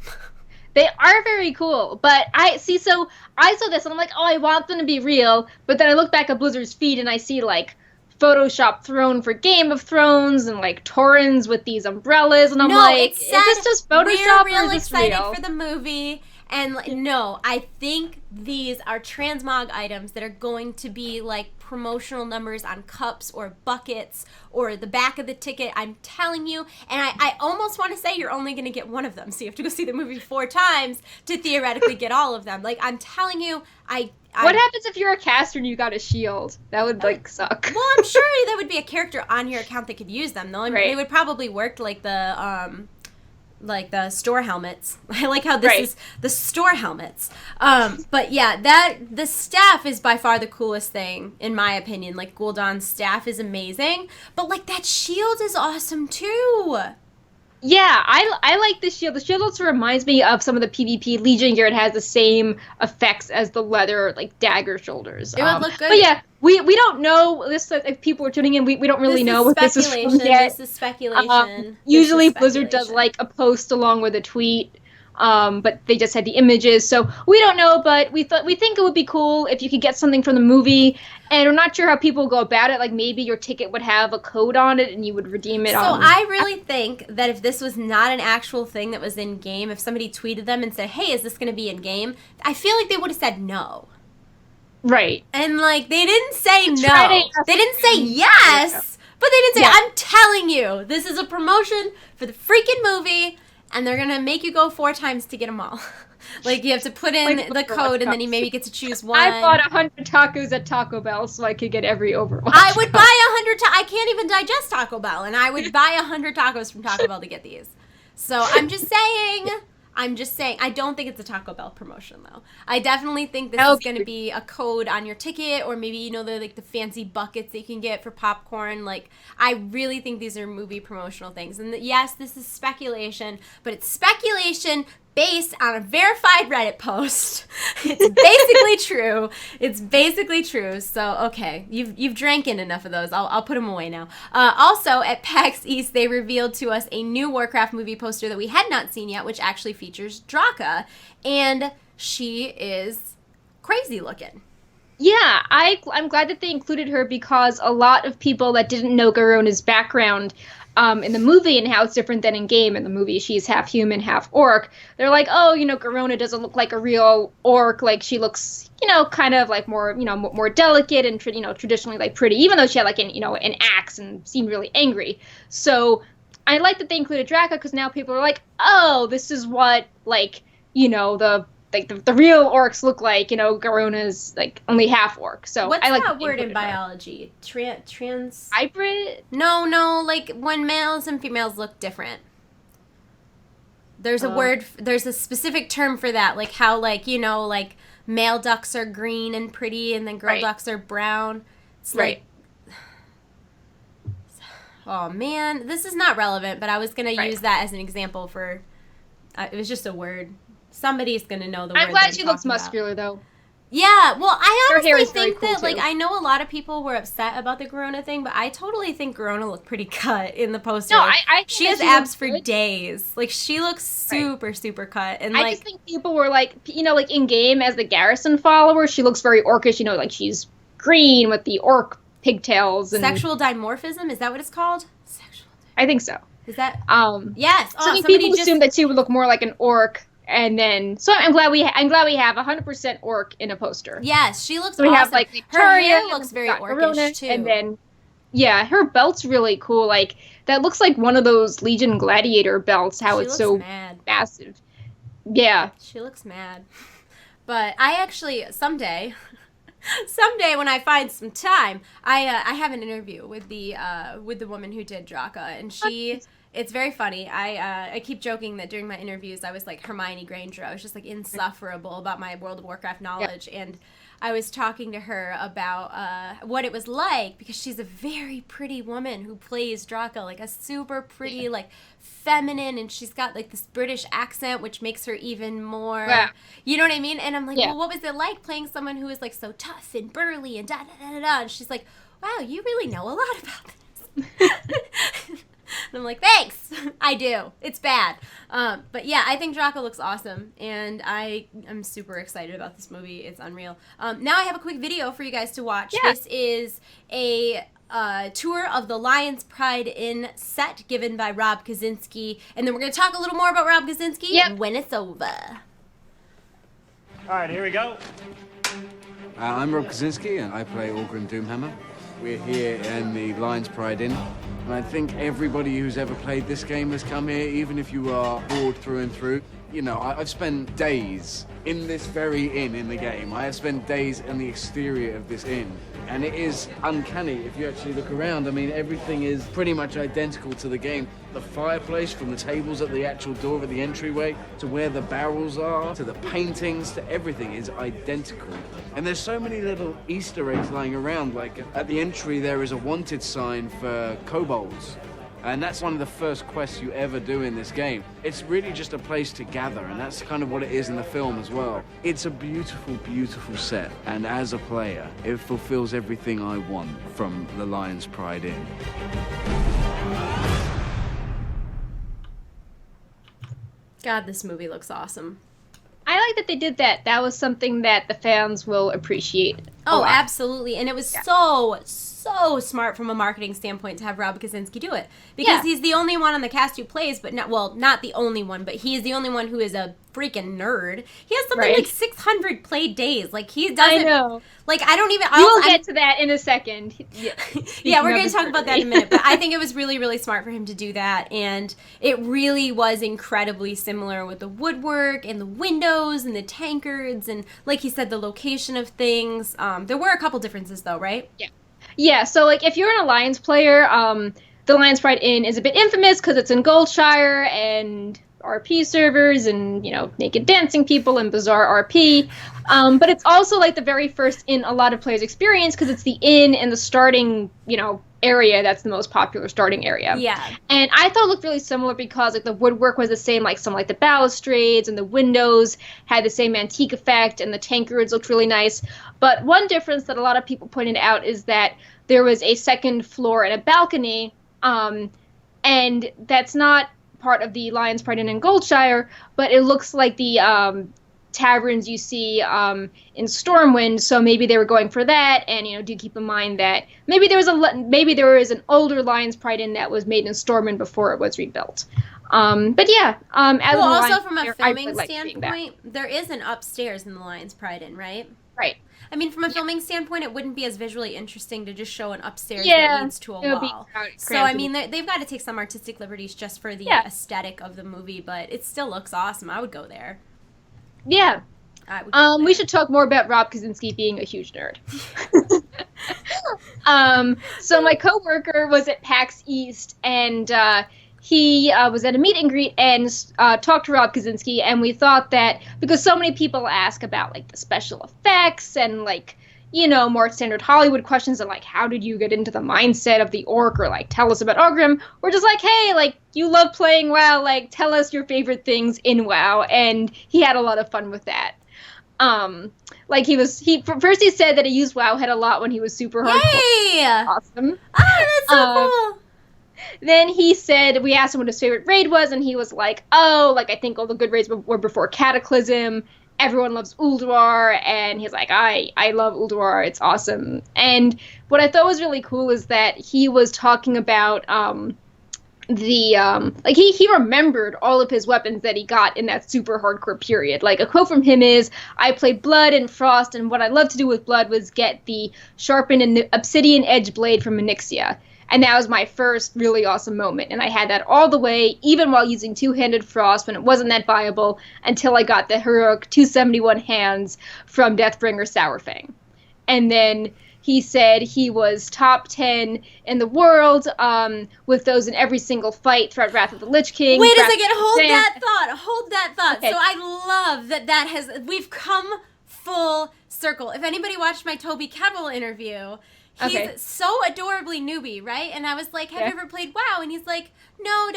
They are very cool, but I see. So I saw this, and I'm like, oh, I want them to be real. But then I look back at Blizzard's feed, and I see like Photoshop throne for Game of Thrones, and like Torrens with these umbrellas, and I'm No, like, it is said this just we're Photoshop or real is this excited real? for the movie. And no, I think these are transmog items that are going to be like promotional numbers on cups or buckets or the back of the ticket. I'm telling you. And I almost want to say you're only going to get one of them. So you have to go see the movie 4 times to theoretically get all of them. Like, I'm telling you, What happens if you're a caster and you got a shield? That would like suck. well, I'm sure there would be a character on your account that could use them, though. Right. They would probably work like the store helmets. I like how this is the store helmets. But yeah, the staff is by far the coolest thing in my opinion. Like Gul'dan's staff is amazing, but like that shield is awesome too. Yeah, I like the shield. The shield also reminds me of some of the PvP Legion gear. It has the same effects as the leather, like dagger shoulders. It would look good. But yeah, we don't know this. If people are tuning in, we don't really know what this is from yet. This is speculation. Usually Blizzard does like a post along with a tweet. But they just had the images, so we don't know. But we think it would be cool if you could get something from the movie, and we're not sure how people go about it. Like maybe your ticket would have a code on it, and you would redeem it. So I really think that if this was not an actual thing that was in game, if somebody tweeted them and said, "Hey, is this going to be in game?" I feel like they would have said no. Right. And like they didn't say no. They didn't say yes, but they didn't say, "I'm telling you, this is a promotion for the freaking movie." And they're going to make you go 4 times to get them all. Like, you have to put in the code, and then you maybe get to choose one. I bought 100 tacos at Taco Bell so I could get every Overwatch. I would buy 100 I can't even digest Taco Bell, and I would buy 100 tacos from Taco Bell to get these. So, I'm just saying, I don't think it's a Taco Bell promotion, though. I definitely think this is going to be a code on your ticket, or maybe, they're like the fancy buckets that you can get for popcorn. Like, I really think these are movie promotional things. And yes, this is speculation, but it's speculation based on a verified Reddit post. It's basically true. It's basically true. So, okay, you've drank in enough of those. I'll put them away now. Also, at PAX East, they revealed to us a new Warcraft movie poster that we had not seen yet, which actually features Draka. And she is crazy looking. Yeah, I'm glad that they included her because a lot of people that didn't know Garona's background in the movie and how it's different than in game. In the movie, she's half human, half orc. They're like, oh, Garona doesn't look like a real orc. Like she looks, kind of like more, more delicate and traditionally like pretty. Even though she had like an axe and seemed really angry. So I like that they included Draka because now people are like, oh, this is what like the real orcs look like. Garona's like only half orc. So what's I like that word in biology? Trans hybrid? No, like when males and females look different. There's a word. There's a specific term for that. Like how like male ducks are green and pretty, and then girl ducks are brown. It's like. Oh man, this is not relevant. But I was gonna use that as an example for. It was just a word. Somebody's gonna know the word. I'm glad she looks muscular, though. Yeah, well, I honestly think cool that, too. like, I know a lot of people were upset about the Garona thing, but I totally think Garona looked pretty cut in the poster. No, like, I she has abs for days. Like, she looks super, super cut. And I just think people were like, like in game as the Garrison follower, she looks very orcish. Like she's green with the orc pigtails. And sexual dimorphism, is that what it's called? I think so. Is that? Yes. Oh, so people assume that she would look more like an orc. And then, so I'm glad we have 100% orc in a poster. Yes, she looks so we awesome. have like her hair looks very orcish too. And then, yeah, her belt's really cool. Like that looks like one of those Legion Gladiator belts. How it's so massive. Yeah, she looks mad. But I actually someday when I find some time, I have an interview with the woman who did Draka, and she. It's very funny. I keep joking that during my interviews I was like Hermione Granger. I was just like insufferable about my World of Warcraft knowledge, and I was talking to her about what it was like because she's a very pretty woman who plays Draka, like a super pretty, like feminine, and she's got like this British accent which makes her even more. You know what I mean? And I'm like, well, what was it like playing someone who is like so tough and burly and da da da da da? And she's like, wow, you really know a lot about this. And I'm like, thanks. I do. It's bad. But yeah, I think Draco looks awesome, and I am super excited about this movie. It's unreal. Now I have a quick video for you guys to watch. Yeah. This is a tour of the Lion's Pride Inn set given by Rob Kaczynski, and then we're going to talk a little more about Rob Kaczynski when it's over. All right, here we go. I'm Rob Kaczynski, and I play Orgrim Doomhammer. We're here in the Lion's Pride Inn, and I think everybody who's ever played this game has come here, even if you are bored through and through. You know, I've spent days in this very inn in the game. I have spent days in the exterior of this inn, and it is uncanny if you actually look around. I mean, everything is pretty much identical to the game. The fireplace, from the tables at the actual door of the entryway, to where the barrels are, to the paintings, to everything is identical. And there's so many little Easter eggs lying around, like at the entry there is a wanted sign for kobolds. And that's one of the first quests you ever do in this game. It's really just a place to gather, and that's kind of what it is in the film as well. It's a beautiful, beautiful set, and as a player, it fulfills everything I want from the Lion's Pride Inn. God, this movie looks awesome. I like that they did that. That was something that the fans will appreciate. Oh, absolutely. And it was so smart from a marketing standpoint to have Rob Kaczynski do it. Because he's the only one on the cast who plays, but not the only one, but he is the only one who is a freaking nerd. He has something like 600 played days. Like, he doesn't... I know. Like, I don't even... We'll get to that in a second. Yeah, we're going to talk about that in a minute. But I think it was really, really smart for him to do that. And it really was incredibly similar with the woodwork and the windows and the tankards and, like he said, the location of things. There were a couple differences, though, right? Yeah. Yeah, so, like, if you're an Alliance player, the Lion's Pride Inn is a bit infamous because it's in Goldshire and RP servers and, you know, naked dancing people and bizarre RP. But it's also, like, the very first inn a lot of players experience because it's the inn in the starting, you know, area that's the most popular starting area. Yeah. And I thought it looked really similar because, like, the woodwork was the same, like, some, like, the balustrades and the windows had the same antique effect and the tankards looked really nice. But one difference that a lot of people pointed out is that there was a second floor and a balcony, and that's not part of the Lion's Pride Inn in Goldshire, but it looks like the taverns you see in Stormwind, so maybe they were going for that. And, you know, do keep in mind that maybe there was an older Lion's Pride Inn that was made in Stormwind before it was rebuilt. But yeah, as well, also from a filming standpoint, there is an upstairs in the Lion's Pride Inn, right? Right. I mean, from a filming standpoint, it wouldn't be as visually interesting to just show an upstairs that leads to a wall. So, I mean, they've got to take some artistic liberties just for the aesthetic of the movie, but it still looks awesome. I would go there. Yeah. We should talk more about Rob Kaczynski being a huge nerd. So my coworker was at PAX East, and he was at a meet and greet and talked to Rob Kaczynski, and we thought that because so many people ask about, like, the special effects and, like, you know, more standard Hollywood questions and, like, how did you get into the mindset of the orc, or, like, tell us about Orgrim, we're just like, hey, like, you love playing WoW, like, tell us your favorite things in WoW, and he had a lot of fun with that. Like, first he said that he used Wowhead a lot when he was super hardcore. Yay! Awesome. Oh, that's so cool! Then he said, we asked him what his favorite raid was, and he was like, oh, like, I think all the good raids were before Cataclysm. Everyone loves Ulduar, and he's like, I love Ulduar, it's awesome. And what I thought was really cool is that he was talking about, like, he remembered all of his weapons that he got in that super hardcore period. Like, a quote from him is, I played Blood and Frost, and what I loved to do with Blood was get the sharpened and obsidian edge blade from Onyxia. And that was my first really awesome moment. And I had that all the way, even while using two-handed Frost when it wasn't that viable, until I got the heroic 271 hands from Deathbringer Sourfang. And then he said he was top 10 in the world, with those in every single fight throughout Wrath of the Lich King. Wait a second, hold that thought. Okay. So I love we've come full circle. If anybody watched my Toby Kebbell interview, he's so adorably newbie, right? And I was like, have you ever played WoW? And he's like, no,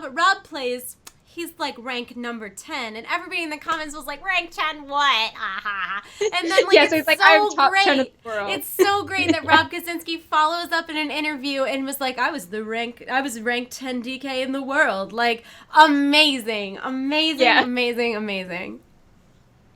but Rob plays. he's like rank number 10, and everybody in the comments was like, rank 10 what? And then like, so it's like, so I'm top great. 10 of the world. It's so great that Rob Kaczynski follows up in an interview and was like, I was ranked 10 DK in the world. Like, amazing.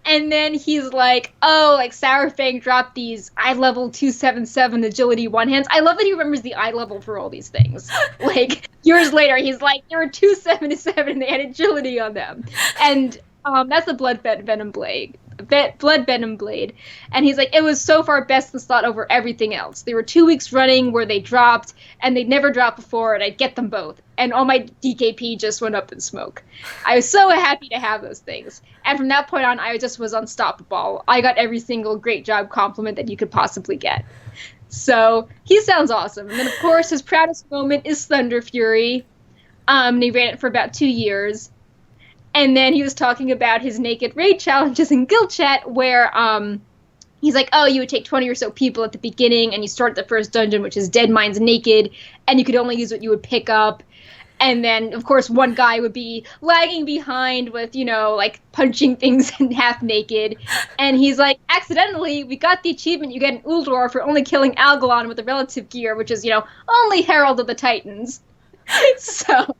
And then he's like, oh, like Sour Fang dropped these eye level 277 agility one hands. I love that he remembers the eye level for all these things. Like, years later, he's like, there were 277 and they had agility on them. And that's the Blood Venom Blade. And he's like, it was so far best in slot over everything else. There were 2 weeks running where they dropped, and they'd never dropped before, and I'd get them both. And all my DKP just went up in smoke. I was so happy to have those things. And from that point on, I just was unstoppable. I got every single great job compliment that you could possibly get. So he sounds awesome. And then, of course, his proudest moment is Thunder Fury. And he ran it for about 2 years. And then he was talking about his naked raid challenges in Guild Chat, where he's like, oh, you would take 20 or so people at the beginning, and you start the first dungeon, which is Dead Mines Naked, and you could only use what you would pick up. And then, of course, one guy would be lagging behind with, like, punching things in half naked. And he's like, accidentally, we got the achievement you get in Uldor for only killing Algalon with the relative gear, which is, only Herald of the Titans. So...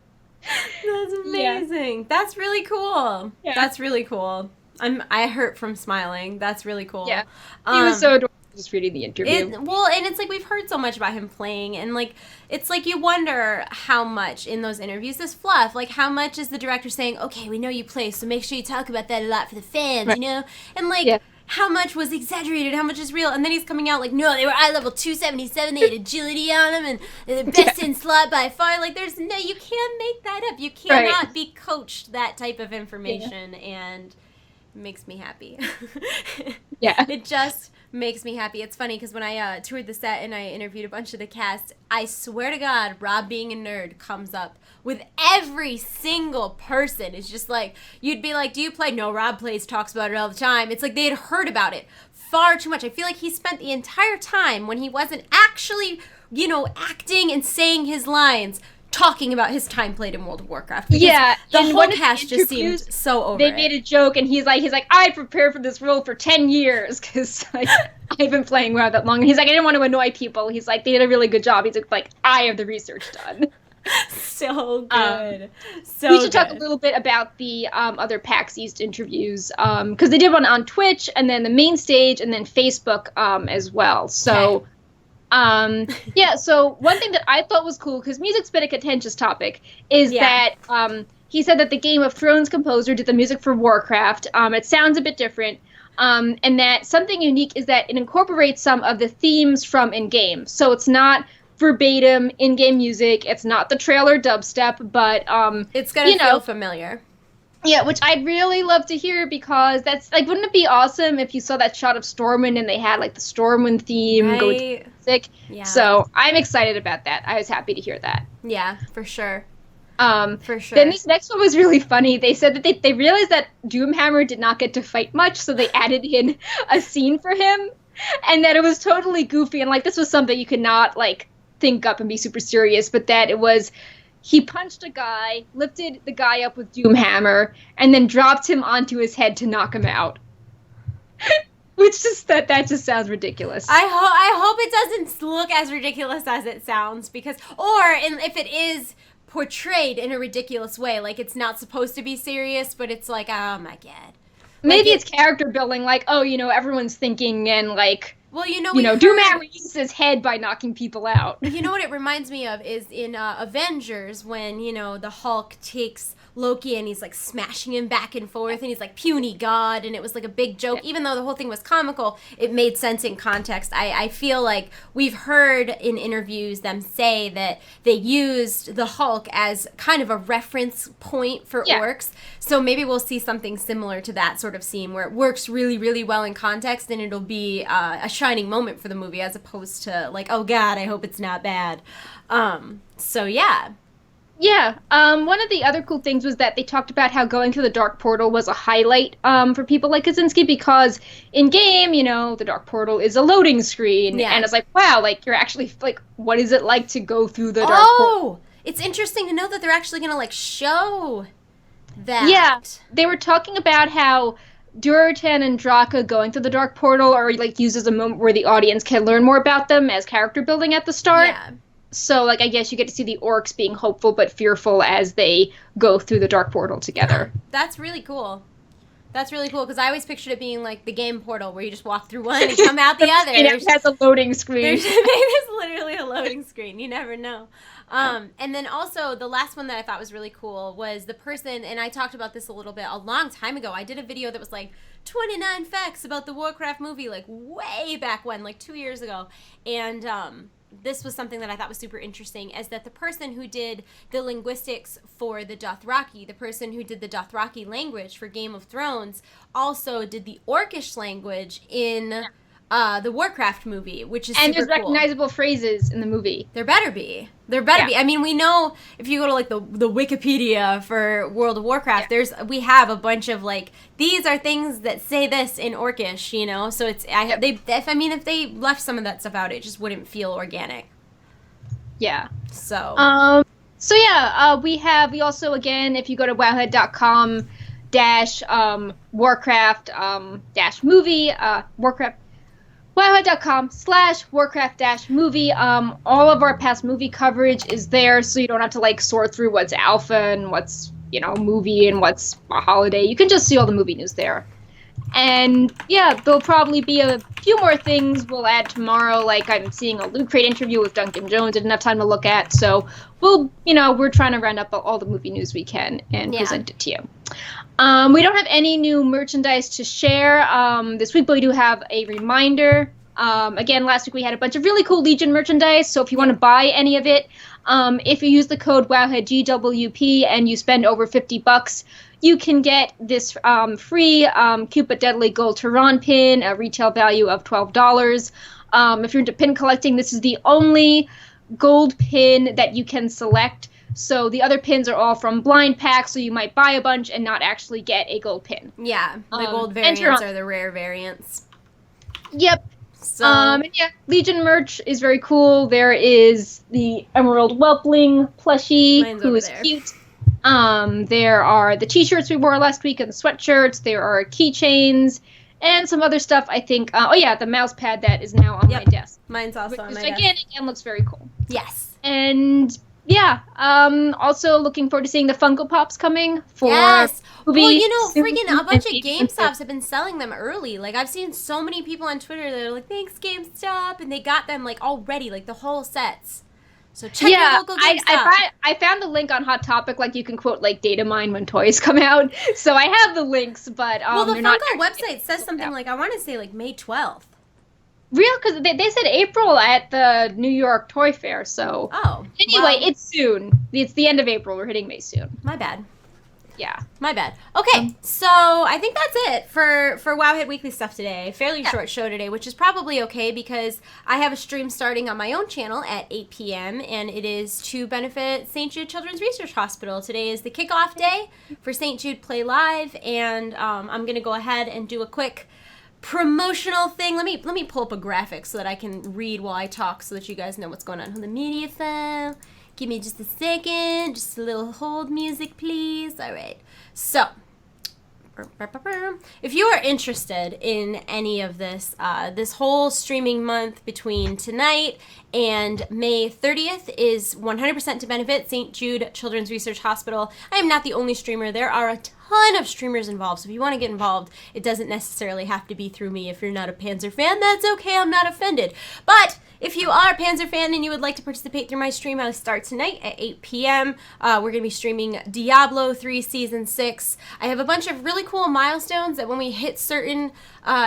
That's amazing. Yeah. That's really cool. Yeah. That's really cool. I hurt from smiling. That's really cool. Yeah. He was so adorable just reading the interview. And it's like we've heard so much about him playing, and like it's like you wonder how much in those interviews is fluff. Like how much is the director saying, okay, we know you play, so make sure you talk about that a lot for the fans, right. And like how much was exaggerated, how much is real, and then he's coming out like, no, they were eye level 277, they had agility on them, and they're the best in slot by far. Like, you can't make that up. You cannot be coached that type of information, and it makes me happy. Yeah. It just makes me happy. It's funny, because when I toured the set and I interviewed a bunch of the cast, I swear to God, Rob being a nerd comes up with every single person. It's just like, you'd be like, do you play? No, Rob plays, talks about it all the time. It's like they had heard about it far too much. I feel like he spent the entire time when he wasn't actually, acting and saying his lines, talking about his time played in World of Warcraft. Yeah. The whole cast just seemed so over They made a joke, and he's like, I prepared for this role for 10 years, because like, I've been playing WoW that long. And he's like, I didn't want to annoy people. He's like, they did a really good job. He's like, I have the research done. So good. We should talk a little bit about the other PAX East interviews, because they did one on Twitch, and then the main stage, and then Facebook as well. So, so one thing that I thought was cool, because music's been a contentious topic, is that he said that the Game of Thrones composer did the music for Warcraft. It sounds a bit different. And that something unique is that it incorporates some of the themes from in-game. So it's not verbatim in-game music. It's not the trailer dubstep, but it's gonna feel familiar. Yeah, which I'd really love to hear, because that's like, wouldn't it be awesome if you saw that shot of Stormwind and they had like the Stormwind theme going to music? Yeah. So I'm excited about that. I was happy to hear that. Yeah, for sure. For sure. Then this next one was really funny. They said that they realized that Doomhammer did not get to fight much, so they added in a scene for him, and that it was totally goofy, and like this was something you could not like think up and be super serious, but that it was, he punched a guy, lifted the guy up with Doomhammer, and then dropped him onto his head to knock him out. Which just that just sounds ridiculous. I hope it doesn't look as ridiculous as it sounds, because if it is portrayed in a ridiculous way, like it's not supposed to be serious, but it's like, oh my God. Maybe it's character building, like, oh, everyone's thinking, and like, well, Doomhammer uses his head by knocking people out. You know what it reminds me of is in Avengers, when, the Hulk takes Loki and he's like smashing him back and forth, and he's like puny god, and it was like a big joke. Even though the whole thing was comical, it made sense in context. I feel like we've heard in interviews them say that they used the Hulk as kind of a reference point for orcs. So maybe we'll see something similar to that sort of scene where it works really, really well in context, and it'll be a shining moment for the movie, as opposed to like, oh God, I hope it's not bad. So yeah. Yeah, one of the other cool things was that they talked about how going through the Dark Portal was a highlight for people like Kaczynski, because in-game, the Dark Portal is a loading screen, and it's like, wow, like, you're actually, like, what is it like to go through the Dark Portal? Oh, it's interesting to know that they're actually going to, like, show that. Yeah, they were talking about how Durotan and Draka going through the Dark Portal are like used as a moment where the audience can learn more about them as character building at the start. Yeah. So, like, I guess you get to see the orcs being hopeful but fearful as they go through the Dark Portal together. Yeah, that's really cool. That's really cool because I always pictured it being like the game Portal where you just walk through one and come out the other. It has a loading screen. There's literally a loading screen. You never know. And then also the last one that I thought was really cool was the person, and I talked about this a little bit a long time ago. I did a video that was like 29 facts about the Warcraft movie, like way back when, like 2 years ago. And this was something that I thought was super interesting, is that the person who did the linguistics for the Dothraki, the person who did the Dothraki language for Game of Thrones, also did the Orcish language in the Warcraft movie, which is and super there's cool. recognizable phrases in the movie. There better be. There better be. I mean, we know if you go to like the Wikipedia for World of Warcraft, we have a bunch of like, these are things that say this in Orcish, you know. So it's if they left some of that stuff out, it just wouldn't feel organic. Yeah. So. We also, again, if you go to wowhead.com Warcraft movie Warcraft wowhead.com/Warcraft-movie. All of our past movie coverage is there, so you don't have to like sort through what's alpha and what's, movie and what's a holiday. You can just see all the movie news there. And yeah, there'll probably be a few more things we'll add tomorrow. Like I'm seeing a Loot Crate interview with Duncan Jones. Didn't have time to look at, so we're trying to round up all the movie news we can and present it to you. We don't have any new merchandise to share this week, but we do have a reminder. Again, last week we had a bunch of really cool Legion merchandise, so if you want to buy any of it, if you use the code WowheadGWP and you spend over $50, you can get this free Cute But Deadly Gold Tehran pin, a retail value of $12. If you're into pin collecting, this is the only gold pin that you can select. So the other pins are all from blind packs, so you might buy a bunch and not actually get a gold pin. Yeah, the gold variants are the rare variants. Yep. So. And yeah, Legion merch is very cool. There is the Emerald Whelpling plushie, who is cute. There are the t-shirts we wore last week and the sweatshirts. There are keychains and some other stuff, I think. The mouse pad that is now on my desk. Mine's also on my desk. Gigantic and looks very cool. Yes. And yeah, also looking forward to seeing the Funko Pops coming for movie. Well, freaking a bunch of GameStops have been selling them early. Like, I've seen so many people on Twitter that are like, thanks, GameStop, and they got them, like, already, like, the whole sets. So check your local GameStop. I found the link on Hot Topic, like, you can quote, like, data mine when toys come out. So I have the links, but, the Funko website says something like, I want to say, like, May 12th. Real? Because they said April at the New York Toy Fair, so... Oh. Anyway, it's soon. It's the end of April. We're hitting May soon. My bad. Yeah. My bad. Okay, so I think that's it for Wowhead Weekly stuff today. Fairly short show today, which is probably okay because I have a stream starting on my own channel at 8 p.m. and it is to benefit St. Jude Children's Research Hospital. Today is the kickoff day for St. Jude Play Live, and I'm going to go ahead and do a quick promotional thing. Let me pull up a graphic so that I can read while I talk so that you guys know what's going on the media file. Give me just a second. Just a little hold music, please. All right. So, if you are interested in any of this, this whole streaming month between tonight and May 30th is 100% to benefit St. Jude Children's Research Hospital. I am not the only streamer. There are a ton of streamers involved. So if you want to get involved, it doesn't necessarily have to be through me. If you're not a Panzer fan, that's okay. I'm not offended. But if you are a Panzer fan and you would like to participate through my stream, I'll start tonight at 8 p.m. We're going to be streaming Diablo 3 Season 6. I have a bunch of really cool milestones that when we hit certain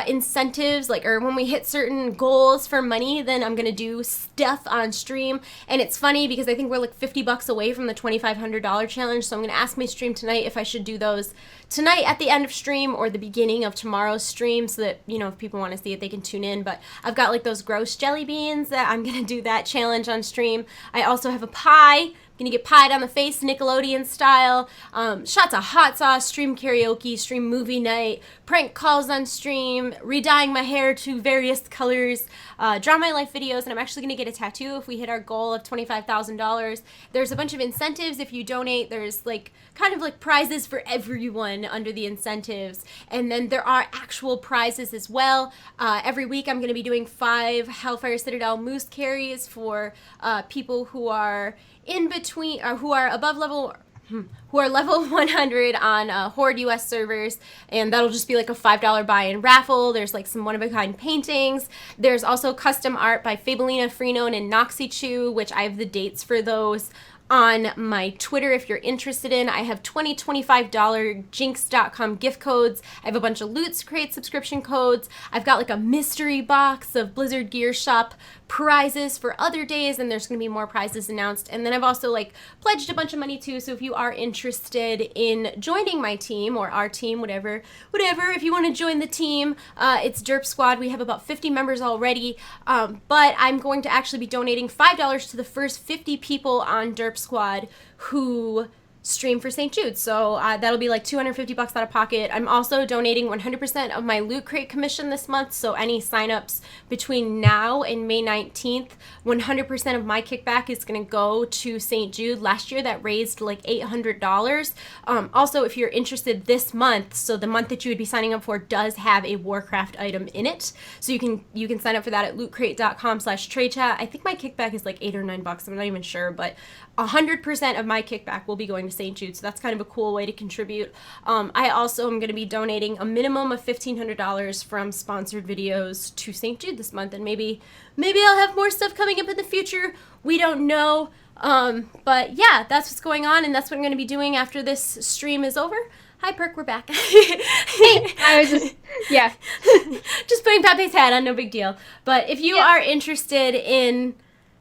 incentives, or when we hit certain goals for money, then I'm going to do stuff on stream. And it's funny because I think we're like $50 away from the $2,500 challenge, so I'm going to ask my stream tonight if I should do those tonight at the end of stream or the beginning of tomorrow's stream so that, if people want to see it, they can tune in. But I've got like those gross jelly beans that I'm going to do that challenge on stream. I also have a pie Gonna get pied on the face, Nickelodeon style. Shots of hot sauce, stream karaoke, stream movie night, prank calls on stream, redying my hair to various colors, draw my life videos, and I'm actually gonna get a tattoo if we hit our goal of $25,000. There's a bunch of incentives if you donate. There's like kind of like prizes for everyone under the incentives, and then there are actual prizes as well. Every week I'm gonna be doing 5 Hellfire Citadel moose carries for people who are in between, or who are above level, who are level 100 on Horde US servers, and that'll just be like a $5 buy-in raffle. There's like some one-of-a-kind paintings. There's also custom art by Fabelina Freenone and Noxy Chew, which I have the dates for those on my Twitter if you're interested in. I have $20, $25 jinx.com gift codes. I have a bunch of Loot Crate subscription codes. I've got like a mystery box of Blizzard Gear Shop prizes for other days, and there's going to be more prizes announced. And then I've also like pledged a bunch of money too, so if you are interested in joining my team or our team, whatever, if you want to join the team, it's Derp Squad. We have about 50 members already, but I'm going to actually be donating $5 to the first 50 people on Derp Squad who stream for St. Jude. So that'll be like $250 out of pocket. I'm also donating 100% of my Loot Crate commission this month, so any signups between now and May 19th, 100% of my kickback is going to go to St. Jude. Last year that raised like $800. Also, if you're interested this month, so the month that you would be signing up for does have a Warcraft item in it, so you can sign up for that at lootcrate.com/trade chat. I think my kickback is like $8 or $9. I'm not even sure, but 100% of my kickback will be going to St. Jude, so that's kind of a cool way to contribute. I also am going to be donating a minimum of $1,500 from sponsored videos to St. Jude this month, and maybe I'll have more stuff coming up in the future. We don't know, but yeah, that's what's going on, and that's what I'm going to be doing after this stream is over. Hi, Perk, we're back. I was just, yeah. Just putting Pepe's hat on, no big deal. But if you are interested in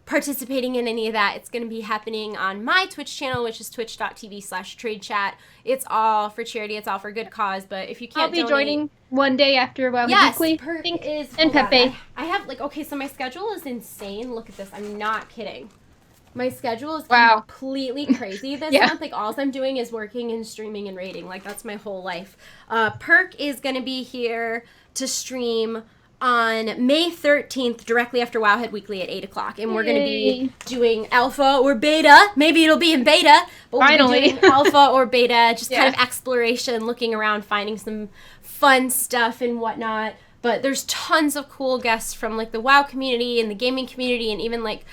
participating in any of that, it's going to be happening on my Twitch channel, which is twitch.tv/trade chat. It's all for charity, it's all for good cause, but if you can't I'll be donate, joining one day after Wowhead yes, Weekly. Perk is, and Pepe. I have like, okay, so my schedule is insane. Look at this, I'm not kidding. My schedule is completely crazy this month. Like, all I'm doing is working and streaming and raiding. Like, that's my whole life. Perk is going to be here to stream on May 13th, directly after Wowhead Weekly at 8 o'clock. And we're going to be doing alpha or beta. Maybe it'll be in beta. But we'll be doing alpha or beta, just kind of exploration, looking around, finding some fun stuff and whatnot. But there's tons of cool guests from, like, the WoW community and the gaming community, and even, like,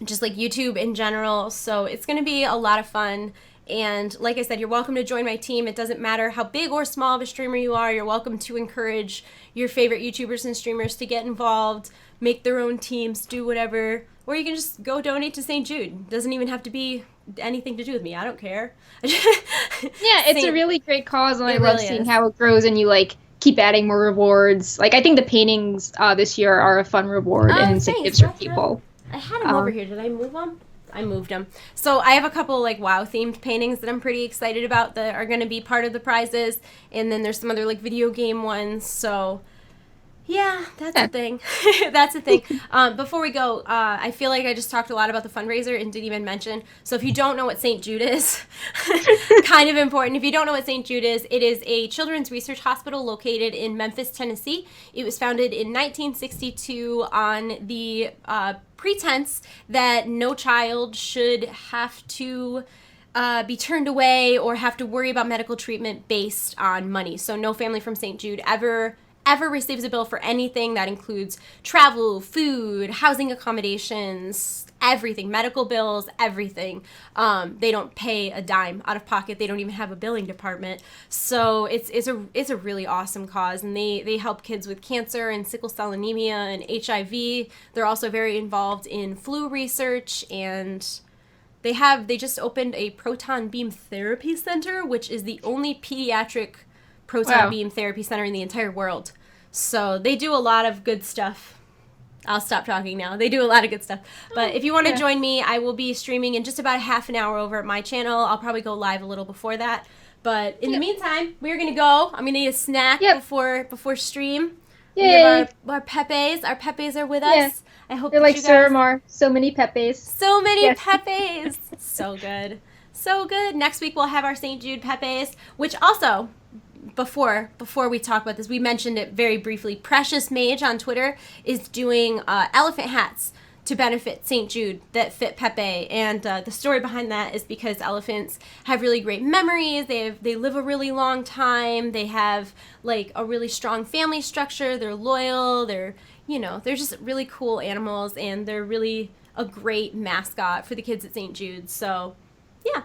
just, like, YouTube in general. So it's going to be a lot of fun. And like I said, you're welcome to join my team. It doesn't matter how big or small of a streamer you are. You're welcome to encourage your favorite YouTubers and streamers to get involved, make their own teams, do whatever. Or you can just go donate to St. Jude. It doesn't even have to be anything to do with me. I don't care. Yeah, it's a really great cause, and I love seeing how it grows, and you, like, keep adding more rewards. Like, I think the paintings this year are a fun reward and incentives for people. I had them over here. Did I move them? I moved them. So I have a couple like WoW themed paintings that I'm pretty excited about that are going to be part of the prizes, and then there's some other like video game ones. So yeah, that's a thing. That's a thing. Before we go, I feel like I just talked a lot about the fundraiser and didn't even mention. So if you don't know what St. Jude is, kind of important. If you don't know what St. Jude is, it is a children's research hospital located in Memphis, Tennessee. It was founded in 1962 on the pretense that no child should have to be turned away or have to worry about medical treatment based on money. So no family from St. Jude ever receives a bill for anything that includes travel, food, housing accommodations, everything, medical bills, everything. They don't pay a dime out of pocket. They don't even have a billing department. So it's a really awesome cause, and they help kids with cancer and sickle cell anemia and HIV. They're also very involved in flu research, and they just opened a proton beam therapy center, which is the only pediatric proton beam therapy center in the entire world. So they do a lot of good stuff. I'll stop talking now. They do a lot of good stuff. But if you want to join me, I will be streaming in just about a half an hour over at my channel. I'll probably go live a little before that. But in the meantime, we're going to go. I'm going to eat a snack before stream. We Yay! have our Pepes. Our Pepes are with Yeah. us. I hope They're that like you guys... Suramar. So many Pepes. So many Yes. Pepes. So good. So good. Next week we'll have our St. Jude Pepes, which also, before we talk about this, we mentioned it very briefly. Precious Mage on Twitter is doing elephant hats to benefit St. Jude that fit Pepe, and the story behind that is because elephants have really great memories. They live a really long time. They have like a really strong family structure. They're loyal. They're just really cool animals, and they're really a great mascot for the kids at St. Jude. So, yeah.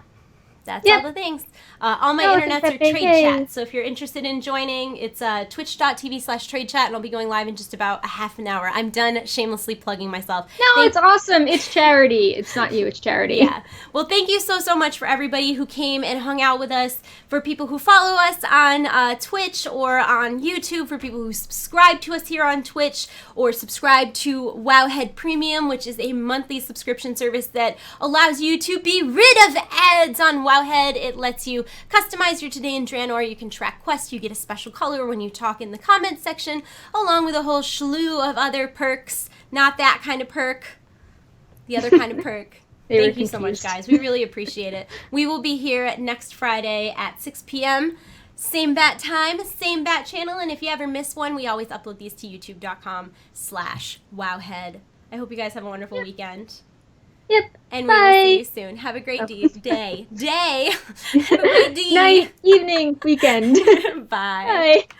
That's Yep. all the things. All my Elephant internets are Pepe, trade yay. chat. So if you're interested in joining, it's twitch.tv/trade chat, and I'll be going live in just about a half an hour. I'm done shamelessly plugging myself. No, it's awesome. It's charity. It's not you, it's charity. Yeah. Well, thank you so much for everybody who came and hung out with us, for people who follow us on Twitch or on YouTube, for people who subscribe to us here on Twitch or subscribe to Wowhead Premium, which is a monthly subscription service that allows you to be rid of ads on Wowhead. It lets you customize your Today in Draenor. You can track quests. You get a special color when you talk in the comments section, along with a whole slew of other perks. Not that kind of perk. The other kind of perk. Thank you so much, guys. We really appreciate it. We will be here next Friday at 6 p.m. Same bat time, same bat channel. And if you ever miss one, we always upload these to youtube.com/wowhead. I hope you guys have a wonderful weekend. Yep. And Bye. we will see you soon. Have a great day. Have a great day. Night, evening, weekend. Bye. Bye.